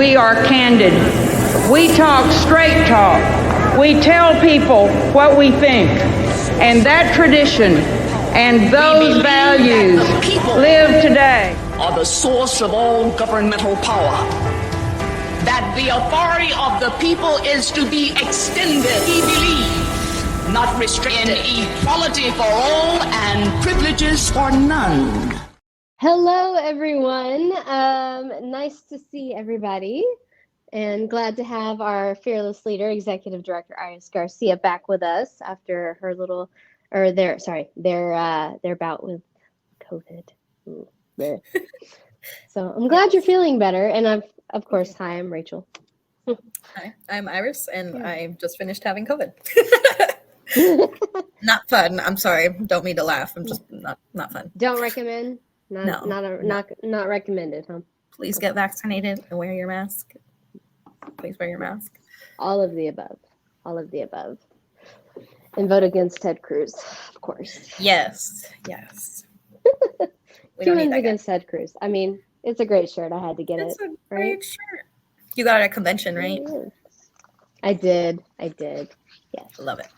we are candid. We talk straight talk. We tell people what we think. And that tradition and those values live today. Are the source of all governmental power. That the authority of the people is to be extended. We believe, not restricted, in equality for all and privileges for none. Hello, everyone. Nice to see everybody, and glad to have our fearless leader, Executive Director Iris Garcia, back with us after her their bout with COVID. So I'm glad you're feeling better, and of course, hi, I'm Rachel. Hi, I'm Iris, and I just finished having COVID. Not fun. I'm sorry. Don't mean to laugh. I'm just not fun. Don't recommend. Not recommended, huh? Please get vaccinated and wear your mask. Please wear your mask. All of the above. All of the above. And vote against Ted Cruz, of course. Yes. Humans against Ted Cruz. I mean, it's a great shirt. I had to get it. It's a great shirt. You got it at a convention, right? I did. Yes. I love it.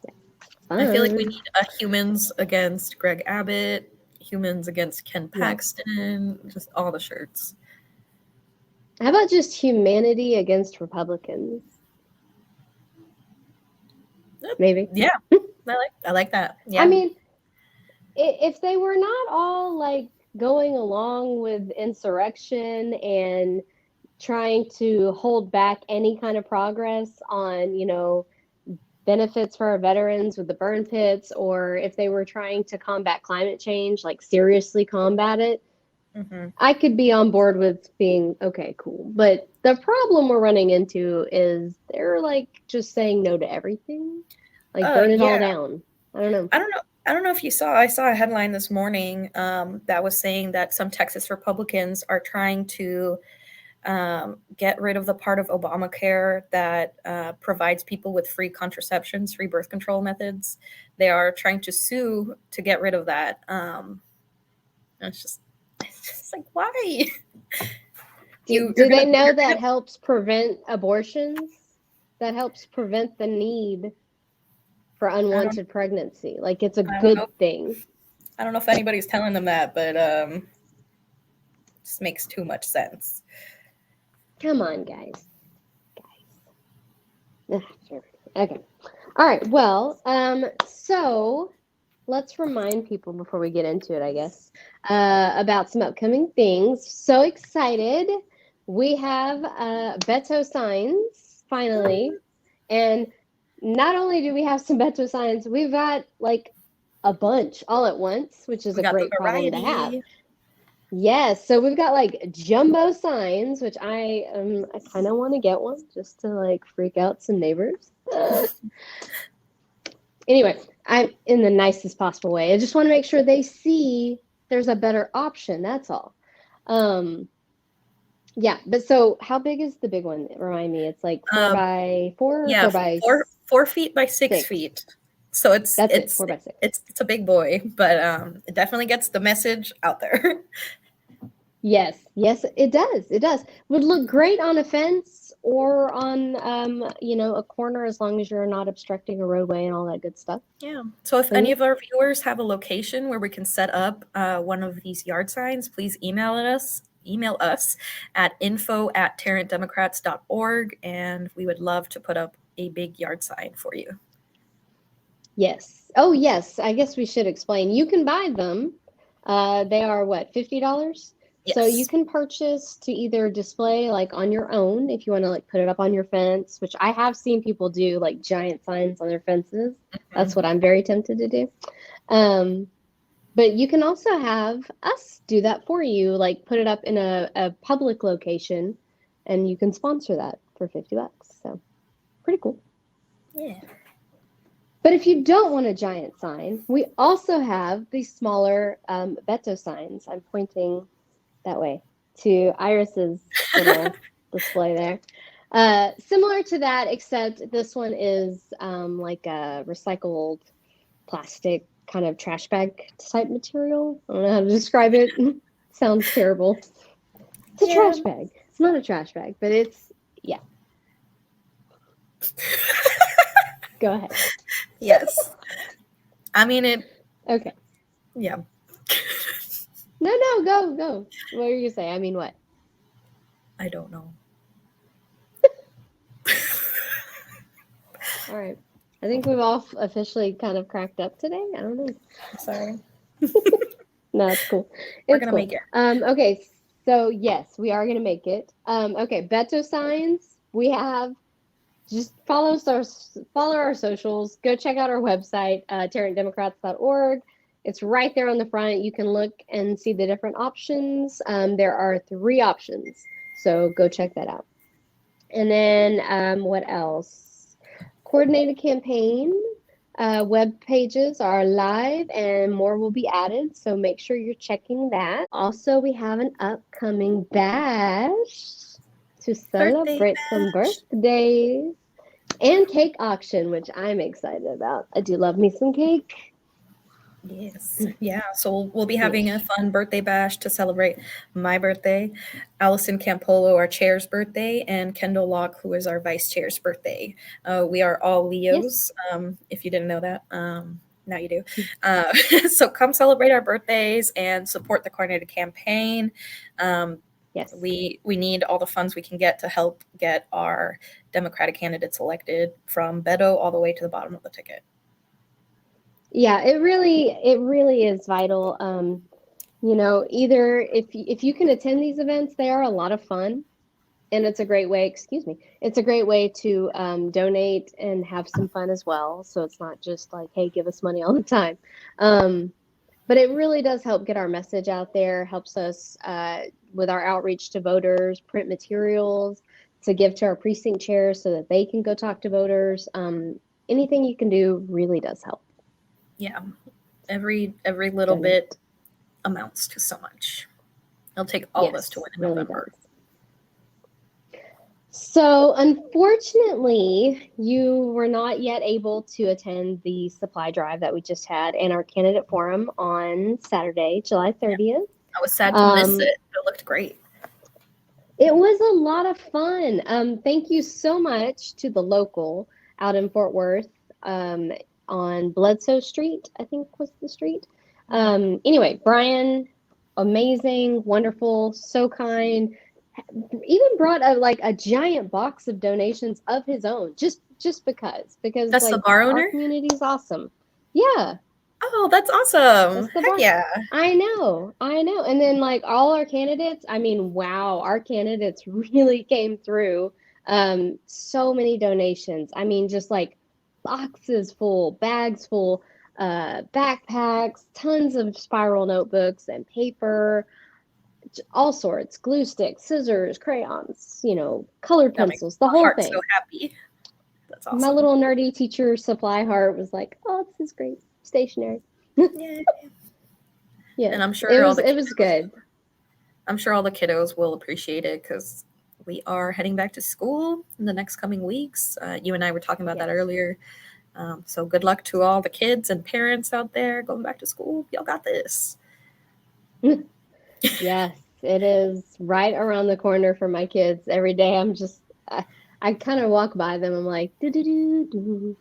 Yeah. I feel like we need a humans against Greg Abbott, humans against Ken Paxton, just all the shirts. How about just humanity against Republicans? Maybe. Yeah, I like that. Yeah. I mean, if they were not all like going along with insurrection and trying to hold back any kind of progress on, benefits for our veterans with the burn pits, or if they were trying to combat climate change, like seriously combat it, I could be on board with being, okay, cool. But the problem we're running into is they're like just saying no to everything, like burn it all down. I don't know if you saw, I saw a headline this morning that was saying that some Texas Republicans are trying to get rid of the part of Obamacare that provides people with free contraceptions, free birth control methods. They are trying to sue to get rid of that. It's just like, why? Do they know that helps prevent abortions? That helps prevent the need for unwanted pregnancy. Like, it's a good thing. I don't know if anybody's telling them that, but it just makes too much sense. Come on, guys. Okay. All right. Well, so let's remind people before we get into it, I guess, about some upcoming things. So excited. We have Beto Signs, finally. And not only do we have some Beto Signs, we've got like a bunch all at once, which is a great problem to have. Yes, so we've got like jumbo signs, which I kind of want to get one just to like freak out some neighbors. Anyway, I'm in the nicest possible way. I just want to make sure they see there's a better option. That's all. Yeah, but so how big is the big one? Remind me. It's like 4 by 4. Yeah, 4 feet by 6 feet. So it's 4 by 6. It's a big boy, but it definitely gets the message out there. Yes, it does. It does. Would look great on a fence or on a corner, as long as you're not obstructing a roadway and all that good stuff. Yeah. So if any of our viewers have a location where we can set up one of these yard signs, please email us at info@tarrantdemocrats.org, and we would love to put up a big yard sign for you. Yes. Oh, yes. I guess we should explain. You can buy them. They are what, $50? Yes. So you can purchase to either display like on your own if you want to like put it up on your fence, which I have seen people do, like giant signs on their fences. That's what I'm very tempted to do. But you can also have us do that for you, like put it up in a public location, and you can sponsor that for $50. So pretty cool. Yeah. But if you don't want a giant sign, we also have these smaller Beto signs. I'm pointing that way to Iris's little display there. Similar to that, except this one is like a recycled plastic kind of trash bag type material. I don't know how to describe it. Sounds terrible. It's a trash bag. not a trash bag, but it's, yeah. Go ahead. Yes. I mean, Okay. yeah. No, go. What are you gonna say? I mean, what? I don't know. All right. I think we've all officially kind of cracked up today. I don't know. Sorry. No, it's cool. We're It's gonna cool. make it. Okay, so yes, we are gonna make it. Okay, Beto Signs. We have just follow our socials. Go check out our website, TarrantDemocrats.org. It's right there on the front. You can look and see the different options. There are 3 options, so go check that out. And then what else? Coordinated campaign. Web pages are live and more will be added, so make sure you're checking that. Also, we have an upcoming bash to celebrate some birthdays and cake auction, which I'm excited about. I do love me some cake. Yes. Yeah. So we'll be having a fun birthday bash to celebrate my birthday, Allison Campolo, our chair's birthday, and Kendall Locke, who is our vice chair's birthday. We are all Leos. If you didn't know that, now you do. So come celebrate our birthdays and support the coordinated campaign. Yes. We need all the funds we can get to help get our Democratic candidates elected, from Beto all the way to the bottom of the ticket. Yeah, it really is vital. You know, either if you can attend these events, they are a lot of fun, and it's a great way. It's a great way to donate and have some fun as well. So it's not just like, hey, give us money all the time. But it really does help get our message out there. Helps us with our outreach to voters, print materials to give to our precinct chairs so that they can go talk to voters. Anything you can do really does help. Yeah, every little bit amounts to so much. It'll take all of us to win in November. Does. So unfortunately, you were not yet able to attend the supply drive that we just had and our candidate forum on Saturday, July 30th. Yeah. I was sad to miss it. It looked great. It was a lot of fun. Thank you so much to the local out in Fort Worth. On Bledsoe Street, I think was the street. Anyway, Brian, amazing, wonderful, so kind. Even brought a giant box of donations of his own, just because that's the bar owner. Our community's awesome. Yeah. Oh, that's awesome. Heck yeah. I know. And then all our candidates, I mean, wow, our candidates really came through. So many donations. I mean, just boxes full, bags full, backpacks, tons of spiral notebooks and paper, all sorts, glue sticks, scissors, crayons, colored pencils, the whole thing. So happy. That's awesome. My little nerdy teacher supply heart was like, oh, this is great. Stationery. Yeah. And I'm sure it was good. I'm sure all the kiddos will appreciate it because we are heading back to school in the next coming weeks. You and I were talking about that earlier. So good luck to all the kids and parents out there going back to school. Y'all got this. Yes, it is right around the corner for my kids. Every day I'm just, I kind of walk by them. I'm like, do. Do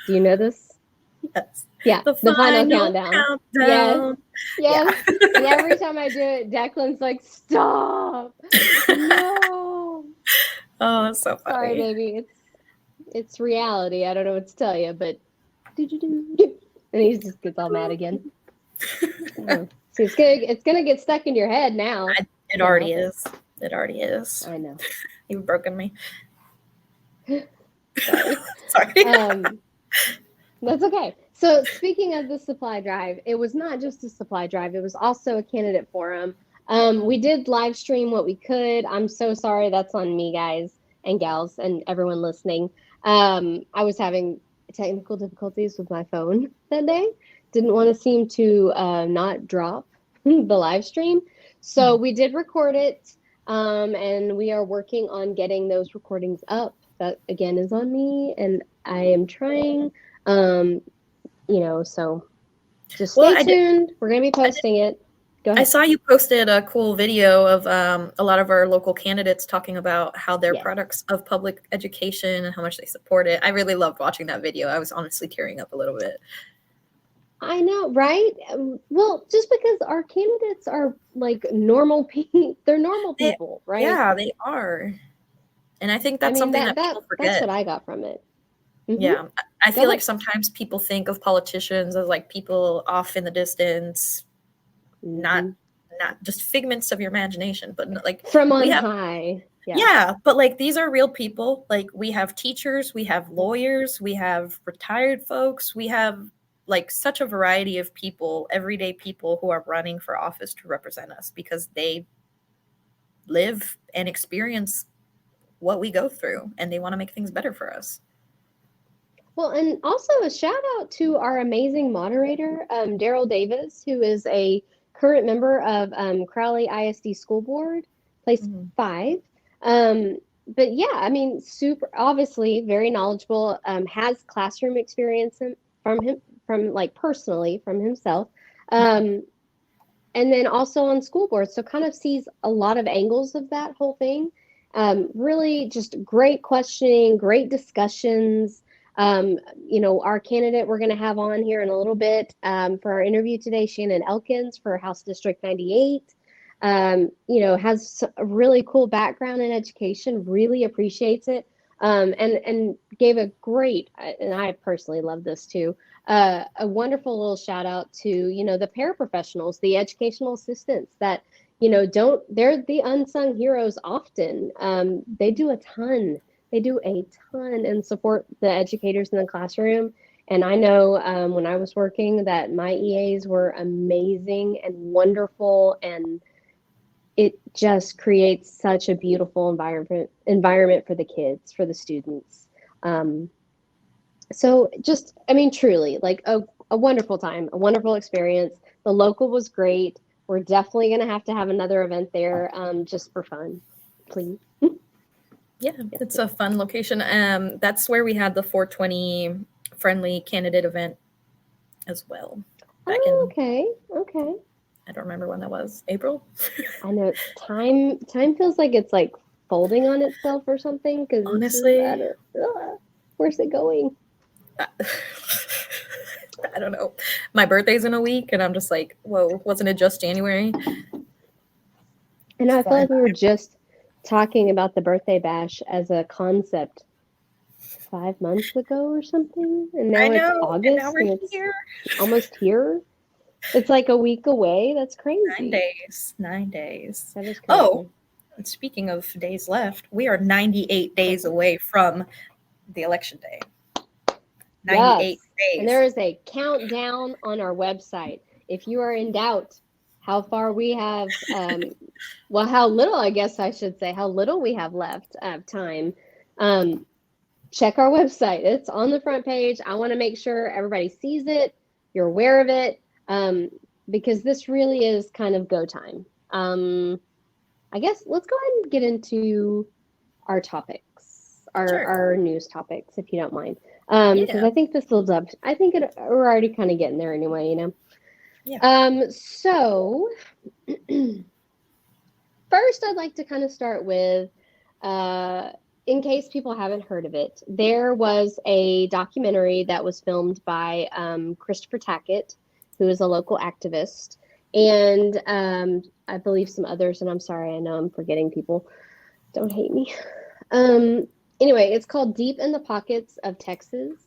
you know this? Yes. Yeah, the final countdown. Yes. Yeah. And every time I do it, Declan's like, stop. No. Oh, that's so funny. Sorry, baby. It's reality. I don't know what to tell you, but and he just gets all mad again. So it's gonna get stuck in your head now. It already is. It already is. I know. You've broken me. Sorry. Sorry. That's okay. So speaking of the supply drive, it was not just a supply drive. It was also a candidate forum. We did live stream what we could. I'm so sorry. That's on me, guys and gals and everyone listening. I was having technical difficulties with my phone that day. Didn't want to seem to not drop the live stream. So we did record it. And we are working on getting those recordings up. That again is on me, and I am trying. So just stay tuned. We're gonna be posting it. Go I ahead. saw you posted a cool video of a lot of our local candidates talking about how they're Yes. products of public education and how much they support it. I really loved watching that video. I was honestly tearing up a little bit. I know, right? Well, just because our candidates are like normal people, they're normal people, right? Yeah, they are. And I think I that's mean, something that people that's forget. what I got from it. Mhm. Yeah. I Go feel like ahead. sometimes people think of politicians as like people off in the distance, not Mhm. not just figments of your imagination, but like From we on have high. Yeah. yeah, but like these are real people. Like we have teachers, we have lawyers, we have retired folks, we have like such a variety of people, everyday people who are running for office to represent us because they live and experience what we go through and they want to make things better for us. Well, and also a shout out to our amazing moderator, Daryl Davis, who is a current member of Crowley ISD School Board, place 5. But yeah, I mean, super obviously very knowledgeable, has classroom experience from like personally from himself. And then also on school board, so kind of sees a lot of angles of that whole thing. Really just great questioning, great discussions. Our candidate we're going to have on here in a little bit for our interview today, Shannon Elkins for House District 98. Has a really cool background in education, really appreciates it, and gave a great, and I personally love this too, a wonderful little shout out to, the paraprofessionals, the educational assistants that, they're the unsung heroes often. They do a ton. They do a ton and support the educators in the classroom. And I know when I was working that my EAs were amazing and wonderful, and it just creates such a beautiful environment for the kids, for the students. So just, I mean, truly, like a wonderful time, a wonderful experience. The local was great. We're definitely going to have another event there just for fun, please. Yeah, it's a fun location. That's where we had the 420 friendly candidate event as well. Okay. I don't remember when that was. April? I know time feels like it's like folding on itself or something because Honestly, where's it going? I don't know. My birthday's in a week, and I'm just like, whoa, wasn't it just January? And I feel like we were just talking about the birthday bash as a concept 5 months ago or something, and now it's August, and now we're it's here. almost here. It's like a week away. That's crazy. 9 days. 9 days. That is crazy. Oh, and speaking of days left, we are 98 days away from the election day. 98 days. And there is a countdown on our website. If you are in doubt how far we have, how little, I guess I should say, how little we have left of time, check our website. It's on the front page. I want to make sure everybody sees it, you're aware of it, because this really is kind of go time. I guess let's go ahead and get into our topics, our news topics, if you don't mind. Because I think this builds up. I think we're already kind of getting there anyway, Yeah. So first, I'd like to kind of start with, in case people haven't heard of it, there was a documentary that was filmed by Christopher Tackett, who is a local activist, and I believe some others. And I'm sorry, I know I'm forgetting people. Don't hate me. Anyway, it's called Deep in the Pockets of Texas,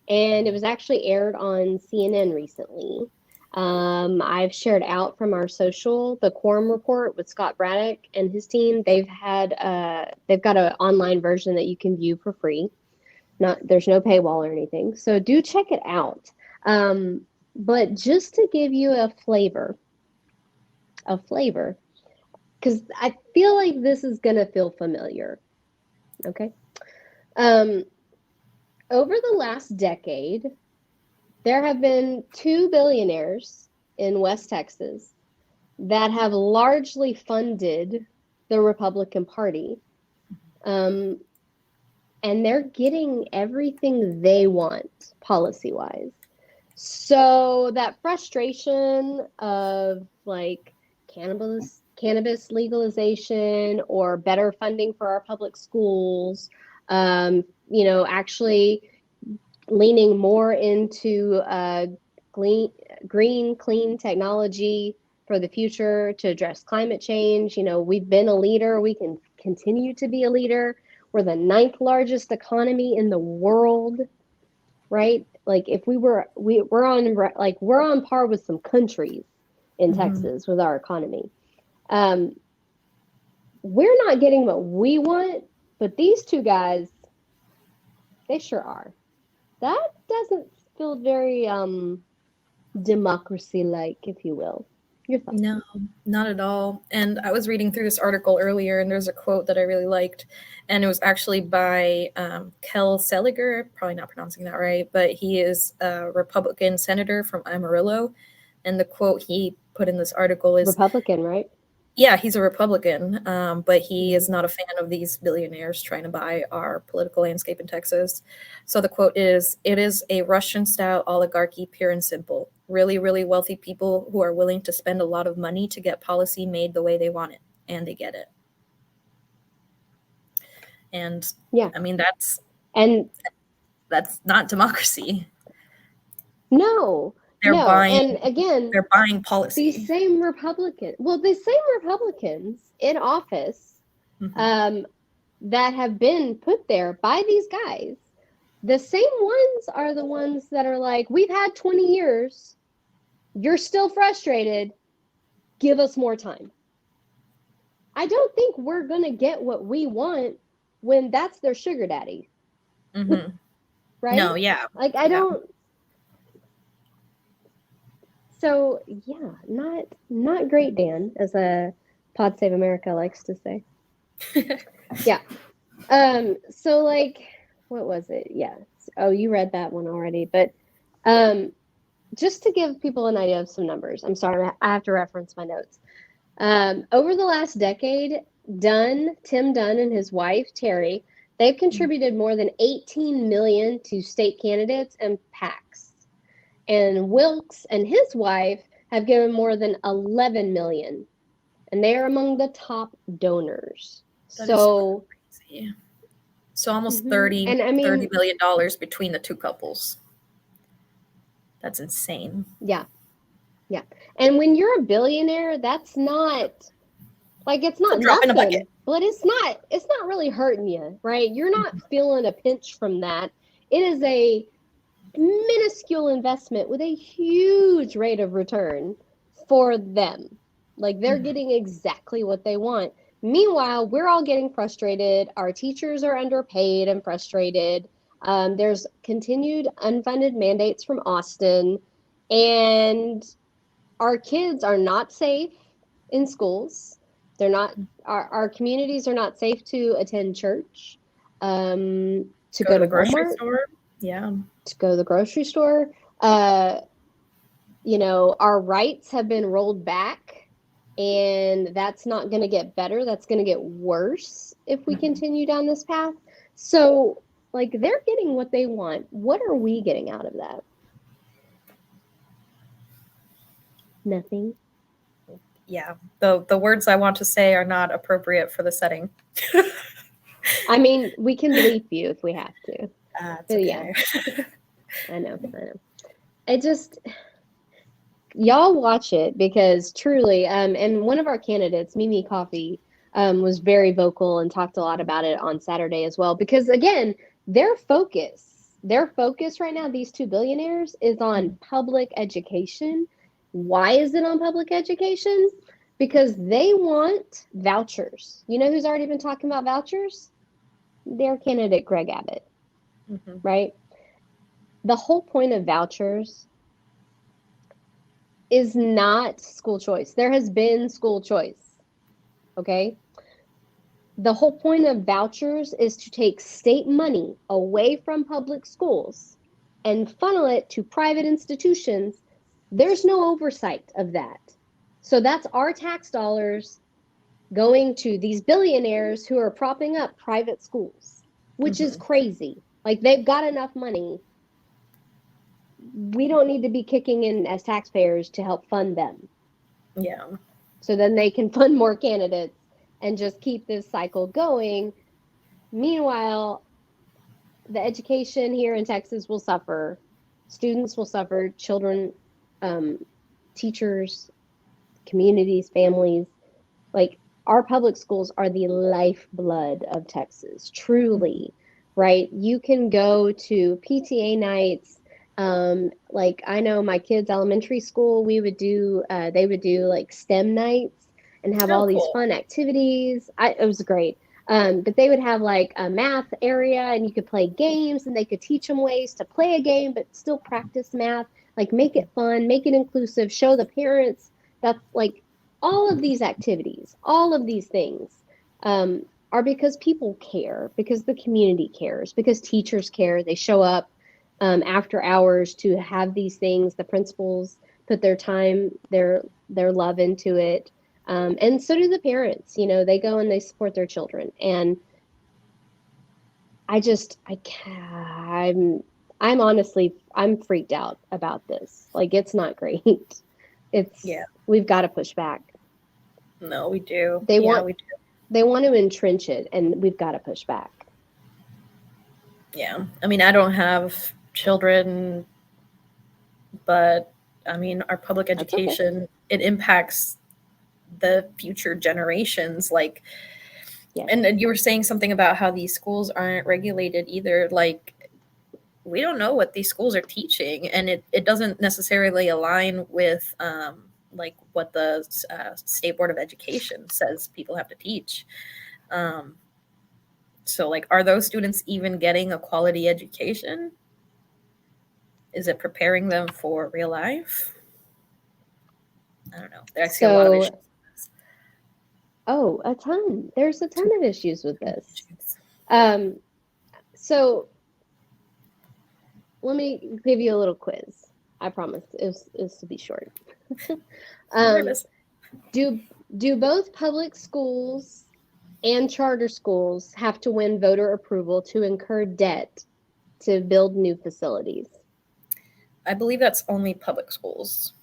and it was actually aired on CNN recently. I've shared out from our social the Quorum Report with Scott Braddock and his team. They've got an online version that you can view for free. There's no paywall or anything, so do check it out. But just to give you a flavor, because I feel like this is gonna feel familiar. Okay. Over the last decade, there have been 2 billionaires in West Texas that have largely funded the Republican Party. And they're getting everything they want policy-wise. So that frustration of like, cannabis legalization or better funding for our public schools, actually leaning more into green, clean technology for the future to address climate change. We've been a leader. We can continue to be a leader. We're the 9th largest economy in the world, right? Like if we're on par with some countries in Texas with our economy. We're not getting what we want, but these two guys, they sure are. That doesn't feel very democracy-like, if you will. Your thoughts? No, not at all. And I was reading through this article earlier, and there's a quote that I really liked, and it was actually by Kel Seliger, probably not pronouncing that right, but he is a Republican senator from Amarillo, and the quote he put in this article is Republican, right? Yeah, he's a Republican, but he is not a fan of these billionaires trying to buy our political landscape in Texas. So the quote is, "It is a Russian-style oligarchy, pure and simple. Really, really wealthy people who are willing to spend a lot of money to get policy made the way they want it, and they get it." And yeah, I mean, that's not democracy. No. They're buying, and again, they're buying policy. The same Republicans in office that have been put there by these guys, the same ones are the ones that are like, we've had 20 years, you're still frustrated, give us more time. I don't think we're going to get what we want when that's their sugar daddy. Mm-hmm. Right? No, yeah. Like, I don't... So, yeah, not great, Dan, as Pod Save America likes to say. Yeah. So, like, what was it? Yeah. Oh, you read that one already. But just to give people an idea of some numbers, I'm sorry, I have to reference my notes. Over the last decade, Tim Dunn and his wife, Terry, they've contributed more than $18 million to state candidates and PACs. And Wilkes and his wife have given more than $11 million. And they are among the top donors. So crazy. So almost $30 million between the two couples. That's insane. Yeah. Yeah. And when you're a billionaire, that's not like, it's not drop in a nothing, bucket. but it's not really hurting you, right? You're not feeling a pinch from that. It is a minuscule investment with a huge rate of return for them. Like, they're getting exactly what they want. Meanwhile, we're all getting frustrated. Our teachers are underpaid and frustrated. There's continued unfunded mandates from Austin, and our kids are not safe in schools. They're not. Our communities are not safe to attend church, to go to the grocery Walmart, store. Yeah. To go to the grocery store. Our rights have been rolled back, and that's not going to get better. That's going to get worse if we continue down this path. So, like, they're getting what they want. What are we getting out of that? Nothing. Yeah. The words I want to say are not appropriate for the setting. I mean, we can bleep you if we have to. It's okay. Yeah. I know. It just, y'all watch it, because truly, and one of our candidates, Mimi Coffee, was very vocal and talked a lot about it on Saturday as well, because again, their focus right now, these two billionaires, is on public education. Why is it on public education? Because they want vouchers. You know who's already been talking about vouchers? Their candidate, Greg Abbott. Mm-hmm. Right? The whole point of vouchers is not school choice. There has been school choice. Okay? The whole point of vouchers is to take state money away from public schools and funnel it to private institutions. There's no oversight of that. So that's our tax dollars going to these billionaires who are propping up private schools, which is crazy. Like, they've got enough money. We don't need to be kicking in as taxpayers to help fund them. Yeah. So then they can fund more candidates and just keep this cycle going. Meanwhile, the education here in Texas will suffer. Students will suffer, children, teachers, communities, families. Like, our public schools are the lifeblood of Texas, truly, right? You can go to PTA nights. Like, I know my kids' elementary school, they would do like STEM nights and have all these fun activities. It was great. But they would have like a math area, and you could play games, and they could teach them ways to play a game but still practice math. Like, make it fun, make it inclusive, show the parents that, like, all of these activities, all of these things are because people care, because the community cares, because teachers care. They show up after hours to have these things. The principals put their time, their love into it. And so do the parents. You know, they go and they support their children. And I'm honestly, I'm freaked out about this. Like, it's not great. We've got to push back. No, we do. They want to entrench it, and we've got to push back. Yeah. I mean, I don't have children, but I mean, our public education, it impacts the future generations. Like, and you were saying something about how these schools aren't regulated either. Like, we don't know what these schools are teaching, and it doesn't necessarily align with like what the State Board of Education says people have to teach. So, like, are those students even getting a quality education? Is it preparing them for real life? I don't know. I see a lot of issues with this. Oh, a ton. There's a ton of issues with this. So let me give you a little quiz. I promise it's to be short. Do both public schools and charter schools have to win voter approval to incur debt to build new facilities? I believe that's only public schools.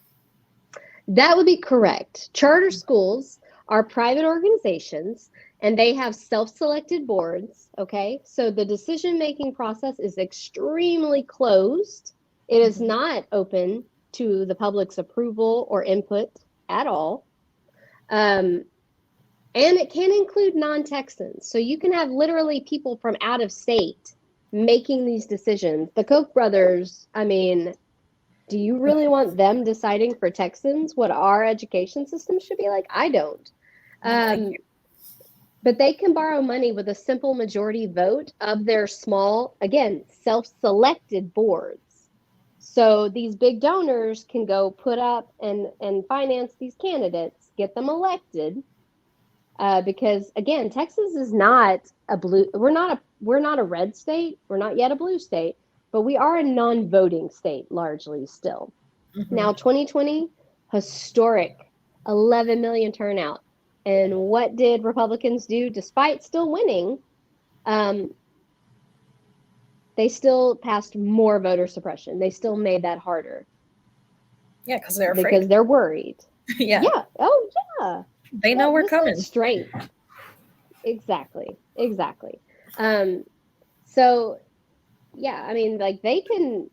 That would be correct. Charter schools are private organizations, and they have self-selected boards, okay? So the decision-making process is extremely closed. It is not open to the public's approval or input at all. And it can include non-Texans. So you can have literally people from out of state making these decisions. The Koch brothers, I mean, do you really want them deciding for Texans what our education system should be like? I don't. But they can borrow money with a simple majority vote of their small, again, self-selected boards. So these big donors can go put up and finance these candidates, get them elected. Because again, Texas is not a blue. We're not a red state. We're not yet a blue state, but we are a non-voting state largely still. Mm-hmm. Now, 2020, historic, 11 million turnout. And what did Republicans do despite still winning? They still passed more voter suppression. They still made that harder. Yeah, because they're afraid. Because they're worried. Yeah. Yeah. Oh, yeah. They know we're coming. Straight. Exactly. So, yeah, I mean, like, they can.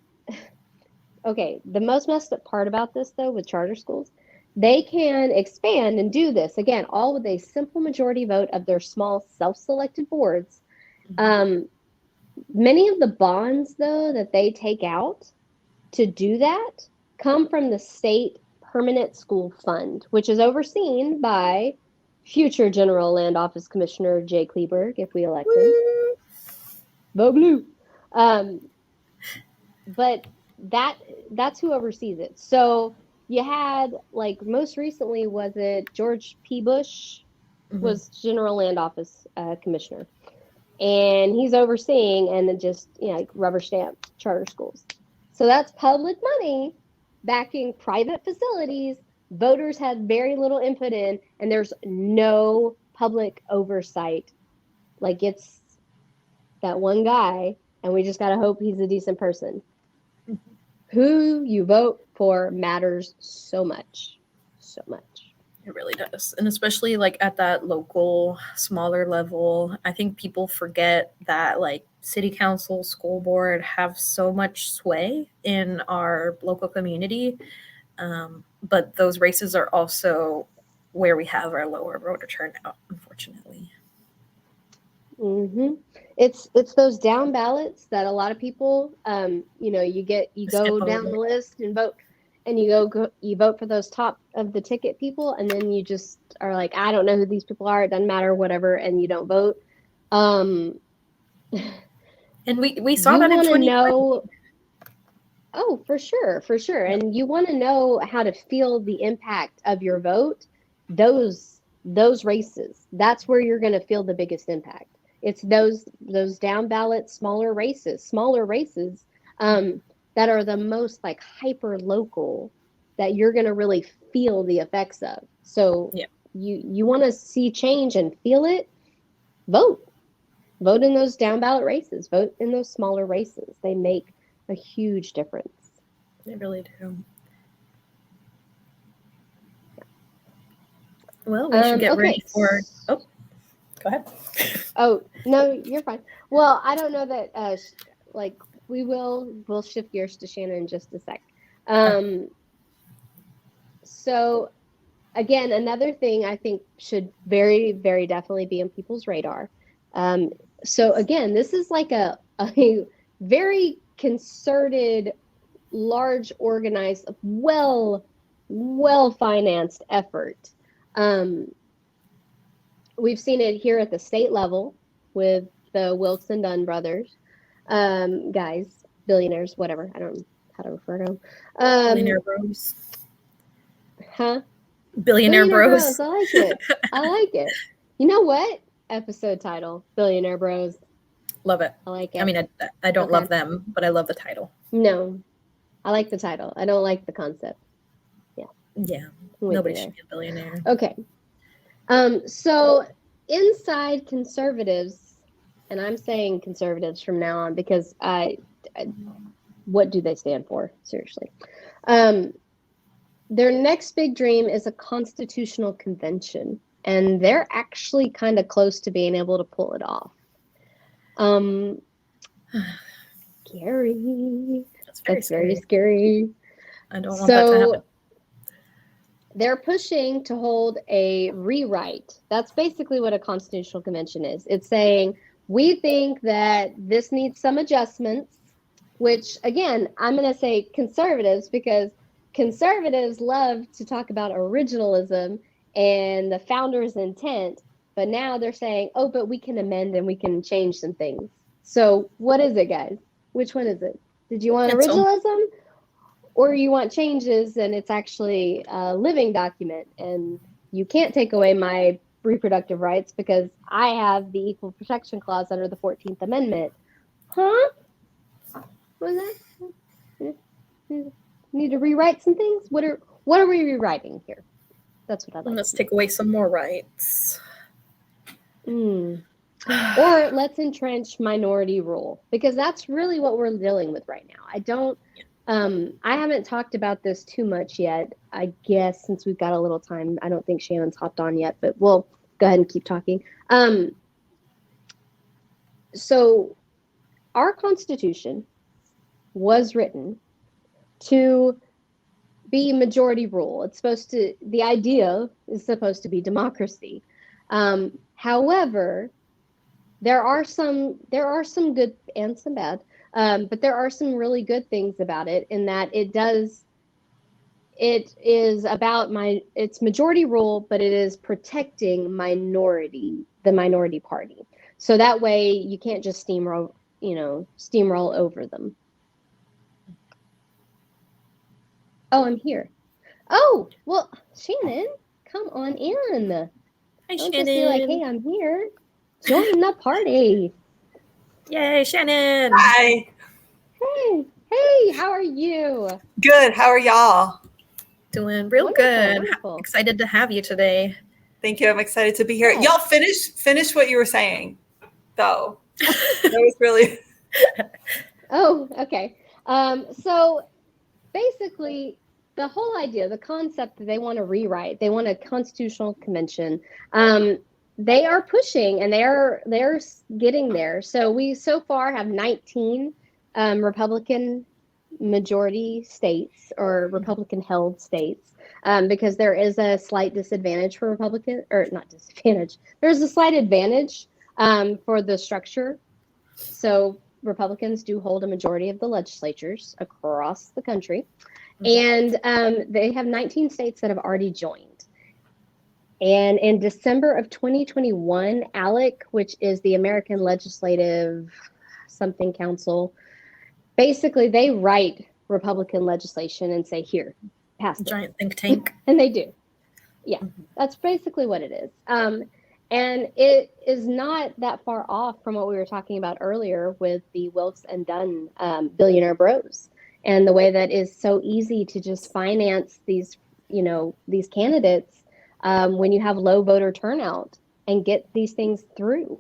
Okay, the most messed up part about this, though, with charter schools, they can expand and do this, again, all with a simple majority vote of their small self-selected boards. Many of the bonds, though, that they take out to do that come from the state permanent school fund, which is overseen by future General Land Office Commissioner Jay Kleberg, if we elect him. Vote blue. But that's who oversees it. So you had, like, most recently, was it George P. Bush was General Land Office Commissioner. And he's overseeing and then just, like, rubber stamp charter schools. So that's public money backing private facilities. Voters had very little input in, and there's no public oversight. Like, it's that one guy, and we just got to hope he's a decent person. Who you vote for matters so much. So much. It really does. And especially like at that local, smaller level, I think people forget that like city council, school board have so much sway in our local community. But those races are also where we have our lower voter turnout, unfortunately. Mm-hmm. It's those down ballots that a lot of people, you go down the list and vote, and you vote for those top of the ticket people, and then you just are like, I don't know who these people are. It doesn't matter, whatever, and you don't vote. And we saw that in 2020. Oh, for sure. Yep. And you want to know how to feel the impact of your vote. Those races, that's where you're going to feel the biggest impact. It's those down ballot smaller races that are the most like hyper local that you're going to really feel the effects of. So you want to see change and feel it, vote in those down ballot races, vote in those smaller races. They make a huge difference. They really do. Well, we should get ready for. Oh, go ahead. Oh no, you're fine. Well, I don't know that. We'll shift gears to Shannon in just a sec. So, again, another thing I think should very, very definitely be on people's radar. So again, this is like a very concerted, large, organized, well-financed effort. We've seen it here at the state level with the Wilkes and Dunn brothers, guys, billionaires, whatever. I don't know how to refer to them. Billionaire bros. Huh? Billionaire bros. I like it. You know what? Episode title, Billionaire Bros. Love it. I like it. I mean, I don't love them, but I love the title. No, I like the title. I don't like the concept. Yeah. Nobody should be a billionaire. Okay. So inside conservatives, and I'm saying conservatives from now on because what do they stand for? Seriously. Their next big dream is a constitutional convention, and they're actually kind of close to being able to pull it off. Scary. That's very scary. I don't want that to happen. They're pushing to hold a rewrite. That's basically what a constitutional convention is. It's saying, we think that this needs some adjustments, which, again, I'm going to say conservatives because conservatives love to talk about originalism and the founder's intent, but now they're saying, oh, but we can amend and we can change some things. So what is it, guys? Which one is it? Did you want originalism? Or you want changes and it's actually a living document and you can't take away my reproductive rights because I have the Equal Protection Clause under the 14th Amendment. Huh? What is that? Need to rewrite some things? What are we rewriting here? That's what I'd like. Let's take away some more rights. Or let's entrench minority rule because that's really what we're dealing with right now. I haven't talked about this too much yet. I guess since we've got a little time, I don't think Shannon's hopped on yet, but we'll go ahead and keep talking. So our Constitution was written to be majority rule. The idea is supposed to be democracy. However, there are some good and some bad. But there are some really good things about it in that it's majority rule, but it is protecting the minority party. So that way you can't just steamroll over them. Oh, I'm here. Oh, well, Shannon, come on in. Hi, Don't Shannon. just be like, hey, I'm here. Join the party. Yay, Shannon. Hi. Hey, how are you? Good. How are y'all? Doing real good. Wonderful. Excited to have you today. Thank you. I'm excited to be here. Yeah. Y'all finish what you were saying, though. That was really... Oh, okay. So basically, the whole idea, the concept that they want to rewrite, they want a constitutional convention. They are pushing, and they're getting there. So we so far have 19 Republican majority states or Republican held states, because there is a slight disadvantage for Republican, or not disadvantage. There's a slight advantage for the structure. So Republicans do hold a majority of the legislatures across the country. And they have 19 states that have already joined. And in December of 2021, ALEC, which is the American Legislative Something Council, basically they write Republican legislation and say, here, pass it. Giant think tank. And they do. Yeah, that's basically what it is. And it is not that far off from what we were talking about earlier with the Wilkes and Dunn billionaire bros, and the way that is so easy to just finance these, these candidates when you have low voter turnout and get these things through.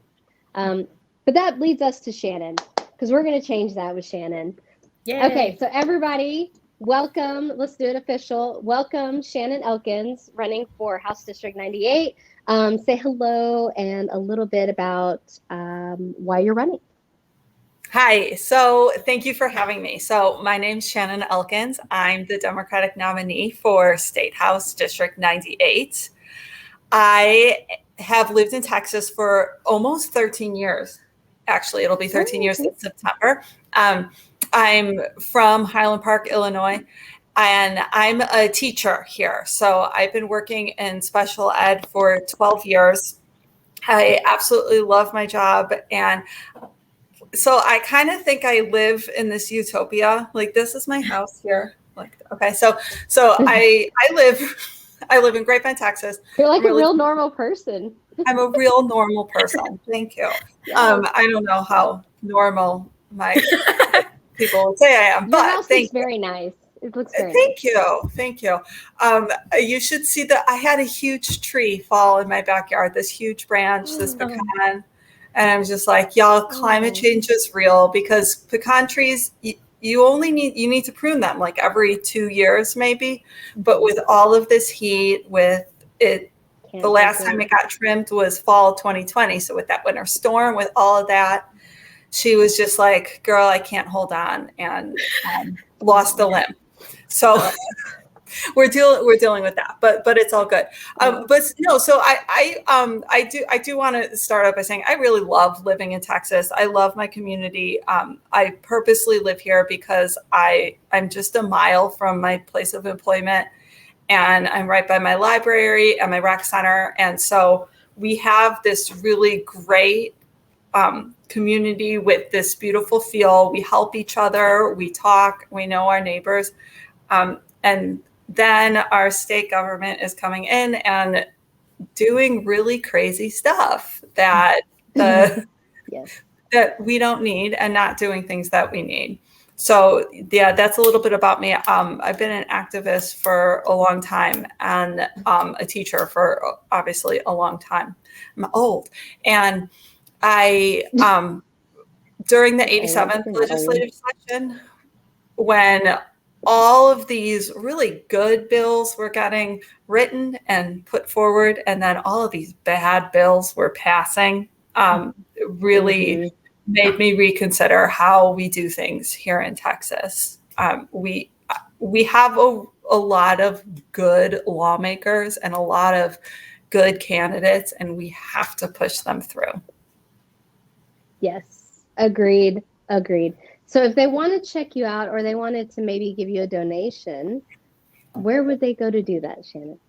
But that leads us to Shannon, because we're going to change that with Shannon. Yay. Okay, so everybody, welcome. Let's do it official. Welcome, Shannon Elkins, running for House District 98. Say hello and a little bit about why you're running. Hi, so thank you for having me. So my name's Shannon Elkins. I'm the Democratic nominee for State House District 98. I have lived in Texas for almost 13 years. Actually, it'll be 13 years in September. I'm from Highland Park, Illinois, and I'm a teacher here. So I've been working in special ed for 12 years. I absolutely love my job. And so I kind of think I live in this utopia. Like, this is my house here. Like, okay, so I live in Grapevine, Texas. You're like a real normal person. I'm a real normal person. Thank you. Yeah. I don't know how normal my people would say I am, Your but house looks very nice. It looks very Thank nice. you. Thank you. You should see that I had a huge tree fall in my backyard, this huge branch, this pecan. And I was just like, y'all, climate change is real, because pecan trees, you need to prune them like every 2 years, maybe. But with all of this heat, with it, the last time it got trimmed was fall 2020. So with that winter storm, with all of that, she was just like, girl, I can't hold on, and lost a limb. So we're dealing with that, but it's all good. But no, so I do want to start out by saying I really love living in Texas. I love my community. I purposely live here because I'm just a mile from my place of employment, and I'm right by my library and my rec center. And so we have this really great community with this beautiful feel. We help each other. We talk. We know our neighbors. And then our state government is coming in and doing really crazy stuff that that we don't need, and not doing things that we need. So yeah, that's a little bit about me. I've been an activist for a long time, and a teacher for obviously a long time. I'm old. And I during the 87th legislative session, when all of these really good bills were getting written and put forward, and then all of these bad bills were passing, really made me reconsider how we do things here in Texas. We have a lot of good lawmakers and a lot of good candidates, and we have to push them through. Yes, agreed. So if they want to check you out, or they wanted to maybe give you a donation, where would they go to do that, Shannon?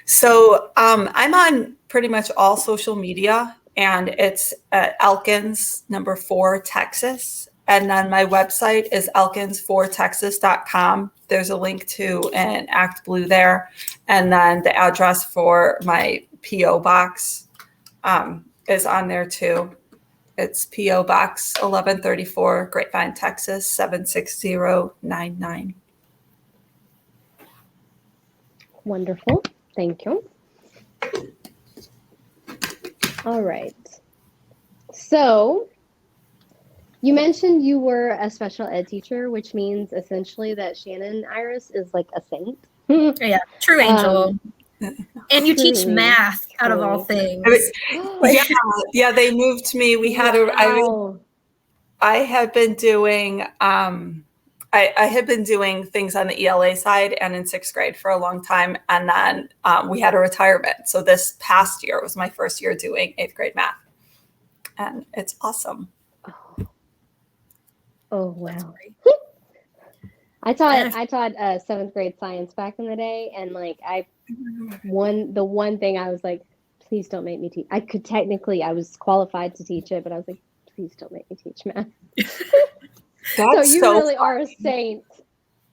So I'm on pretty much all social media, and it's at Elkins 4 Texas. And then my website is elkins4texas.com. There's a link to an Act Blue there. And then the address for my P.O. box is on there too. It's P.O. Box 1134, Grapevine, Texas, 76099. Wonderful. Thank you. All right. So you mentioned you were a special ed teacher, which means essentially that Shannon Iris is like a saint. Yeah, true angel. And you teach truly, math out of all truly. things. Yeah, they moved me. We had Wow. I had been doing I had been doing things on the ELA side and in 6th grade for a long time, and then we had a retirement. So this past year was my first year doing 8th grade math, and it's awesome. Oh wow. That's great. I taught 7th grade science back in the day, and like the one thing I was like, please don't make me teach. I was qualified to teach it, but I was like, please don't make me teach math. So you really are a saint.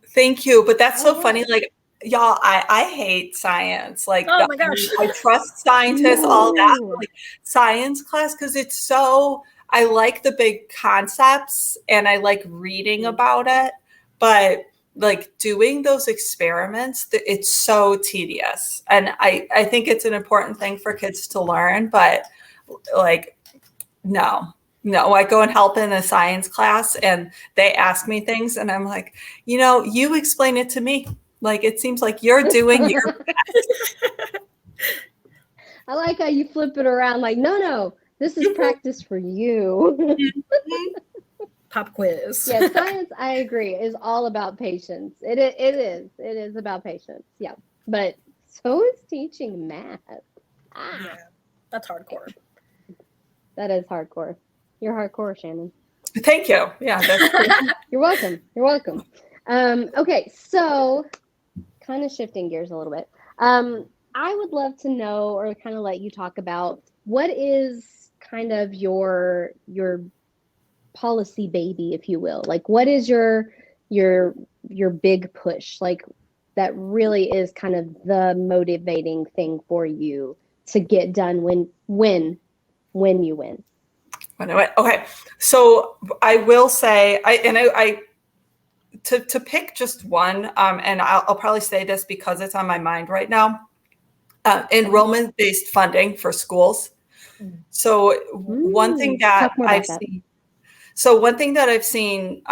Thank you, but that's so Oh, funny. Like, y'all, I hate science. Like, Oh my gosh. I trust scientists, all that. No. Like, science class, because it's so, I like the big concepts and I like reading about it, but like doing those experiments, it's so tedious. And I think it's an important thing for kids to learn, but like, no, I go and help in a science class and they ask me things and I'm like, you explain it to me. Like, it seems like you're doing your best. I like how you flip it around. Like, no, this is practice for you. Pop quiz. Yeah, science, I agree, is all about patience. It is about patience. Yeah, but so is teaching math. Yeah, that's hardcore. That is hardcore. You're hardcore, Shannon. Thank you. Yeah. You're welcome. You're welcome. Okay, so kind of shifting gears a little bit. I would love to know, or kind of let you talk about, what is kind of your policy baby, if you will. Like, what is your big push? Like, that really is kind of the motivating thing for you to get done when you win. Okay, so I will say, to pick just one, and I'll probably say this because it's on my mind right now. Enrollment-based funding for schools. So one thing that I've seen. So one thing that I've seen,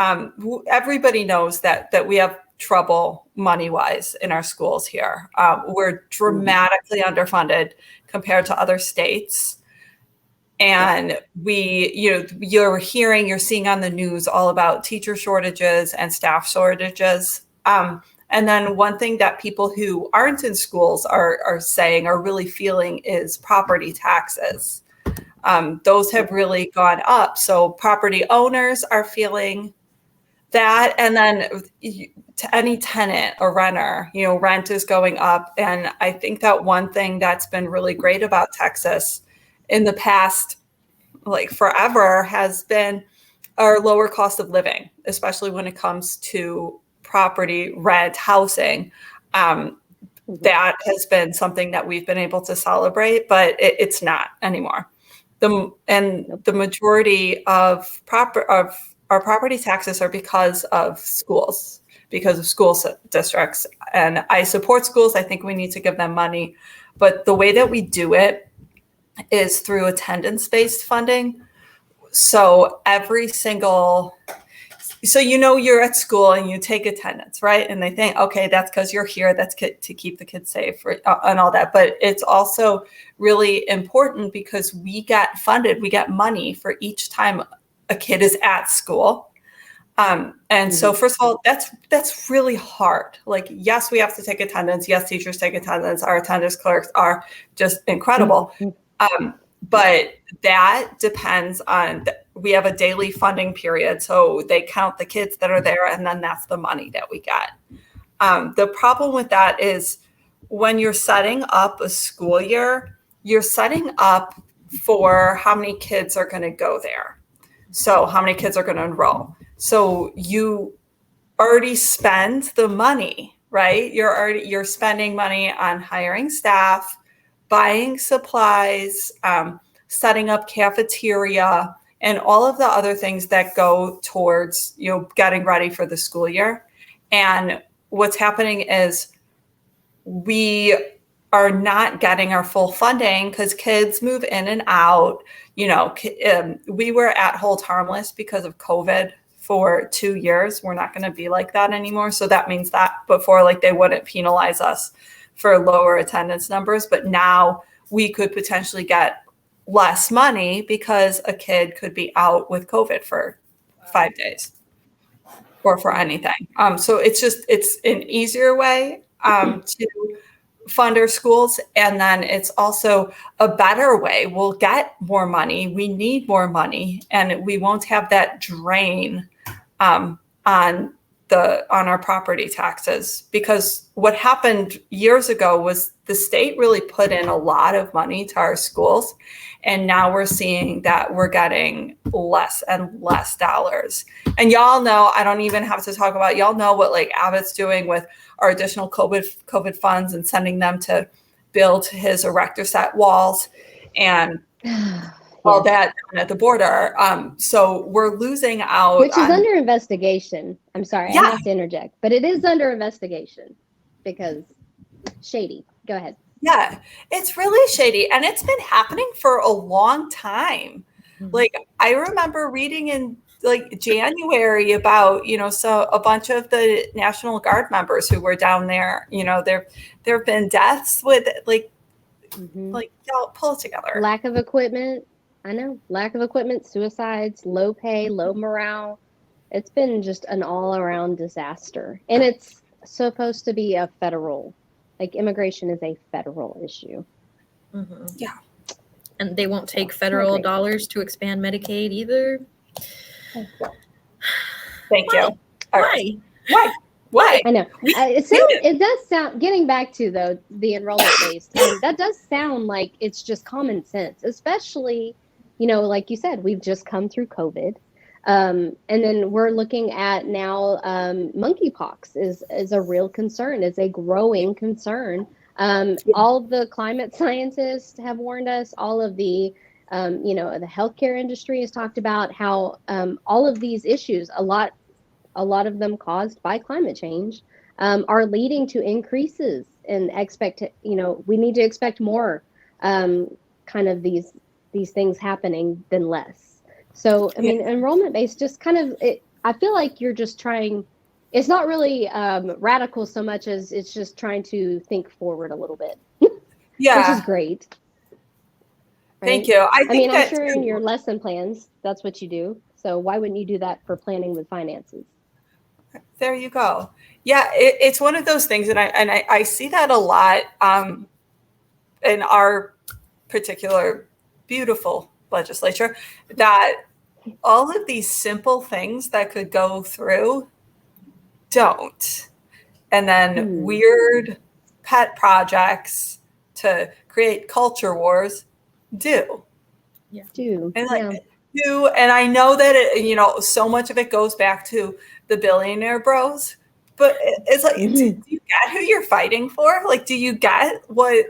everybody knows that we have trouble money-wise in our schools here. We're dramatically underfunded compared to other states. And you're seeing on the news all about teacher shortages and staff shortages. And then one thing that people who aren't in schools are saying, are really feeling, is property taxes. Those have really gone up. So property owners are feeling that. And then to any tenant or renter, rent is going up. And I think that one thing that's been really great about Texas in the past, like forever, has been our lower cost of living, especially when it comes to property, rent, housing. That has been something that we've been able to celebrate, but it's not anymore. The majority of our property taxes are because of schools, because of school districts. And I support schools. I think we need to give them money. But the way that we do it is through attendance-based funding. So you're at school and you take attendance, right? And they think, okay, that's because you're here. That's to keep the kids safe and all that. But it's also really important because we get funded. We get money for each time a kid is at school. So first of all, that's really hard. Like, yes, we have to take attendance. Yes, teachers take attendance. Our attendance clerks are just incredible. But that depends on, we have a daily funding period. So they count the kids that are there, and then that's the money that we get. The problem with that is when you're setting up a school year, you're setting up for how many kids are going to go there. So how many kids are going to enroll. So you already spend the money, right? You're spending money on hiring staff, buying supplies, setting up cafeteria, and all of the other things that go towards, getting ready for the school year. And what's happening is we are not getting our full funding because kids move in and out. We were at hold harmless because of COVID for 2 years. We're not going to be like that anymore. So that means that before, like, they wouldn't penalize us for lower attendance numbers, but now we could potentially get less money because a kid could be out with COVID for 5 days or for anything. So it's an easier way to fund our schools. And then it's also a better way. We'll get more money. We need more money, and we won't have that drain on our property taxes, because what happened years ago was the state really put in a lot of money to our schools. And now we're seeing that we're getting less and less dollars. And y'all know, I don't even have to talk about, y'all know what like Abbott's doing with our additional COVID funds and sending them to build his erector set walls and all that at the border. So we're losing out. Which is under investigation. I'm sorry, Yeah. I have to interject, but it is under investigation because shady. Go ahead. Yeah, it's really shady, and it's been happening for a long time. Like, I remember reading in like January about, so a bunch of the National Guard members who were down there, there have been deaths with like y'all pull it together. Lack of equipment. I know. Lack of equipment, suicides, low pay, low morale. It's been just an all around disaster. And it's supposed to be a federal, like immigration is a federal issue. Mm-hmm. Yeah. And they won't take federal dollars to expand Medicaid either. Thank you. Why? Why? I know. It does sound, getting back to the enrollment based, that does sound like it's just common sense, especially, like you said, we've just come through COVID. And then we're looking at now monkeypox is a real concern, is a growing concern. All the climate scientists have warned us, all of the the healthcare industry has talked about how all of these issues, a lot of them caused by climate change, are leading to increases in we need to expect more kind of these things happening than less. So, I mean, enrollment based just kind of, I feel like you're just trying, it's not really radical so much as it's just trying to think forward a little bit. Yeah. Which is great. Right? Thank you. I mean, I'm sure in your lesson plans, that's what you do. So why wouldn't you do that for planning with finances? There you go. Yeah, it's one of those things, and I see that a lot in our particular beautiful legislature, that all of these simple things that could go through don't. And then weird pet projects to create culture wars do. Yeah. Do. And and I know that so much of it goes back to the billionaire bros, but it's like, do you get who you're fighting for? Like, do you get what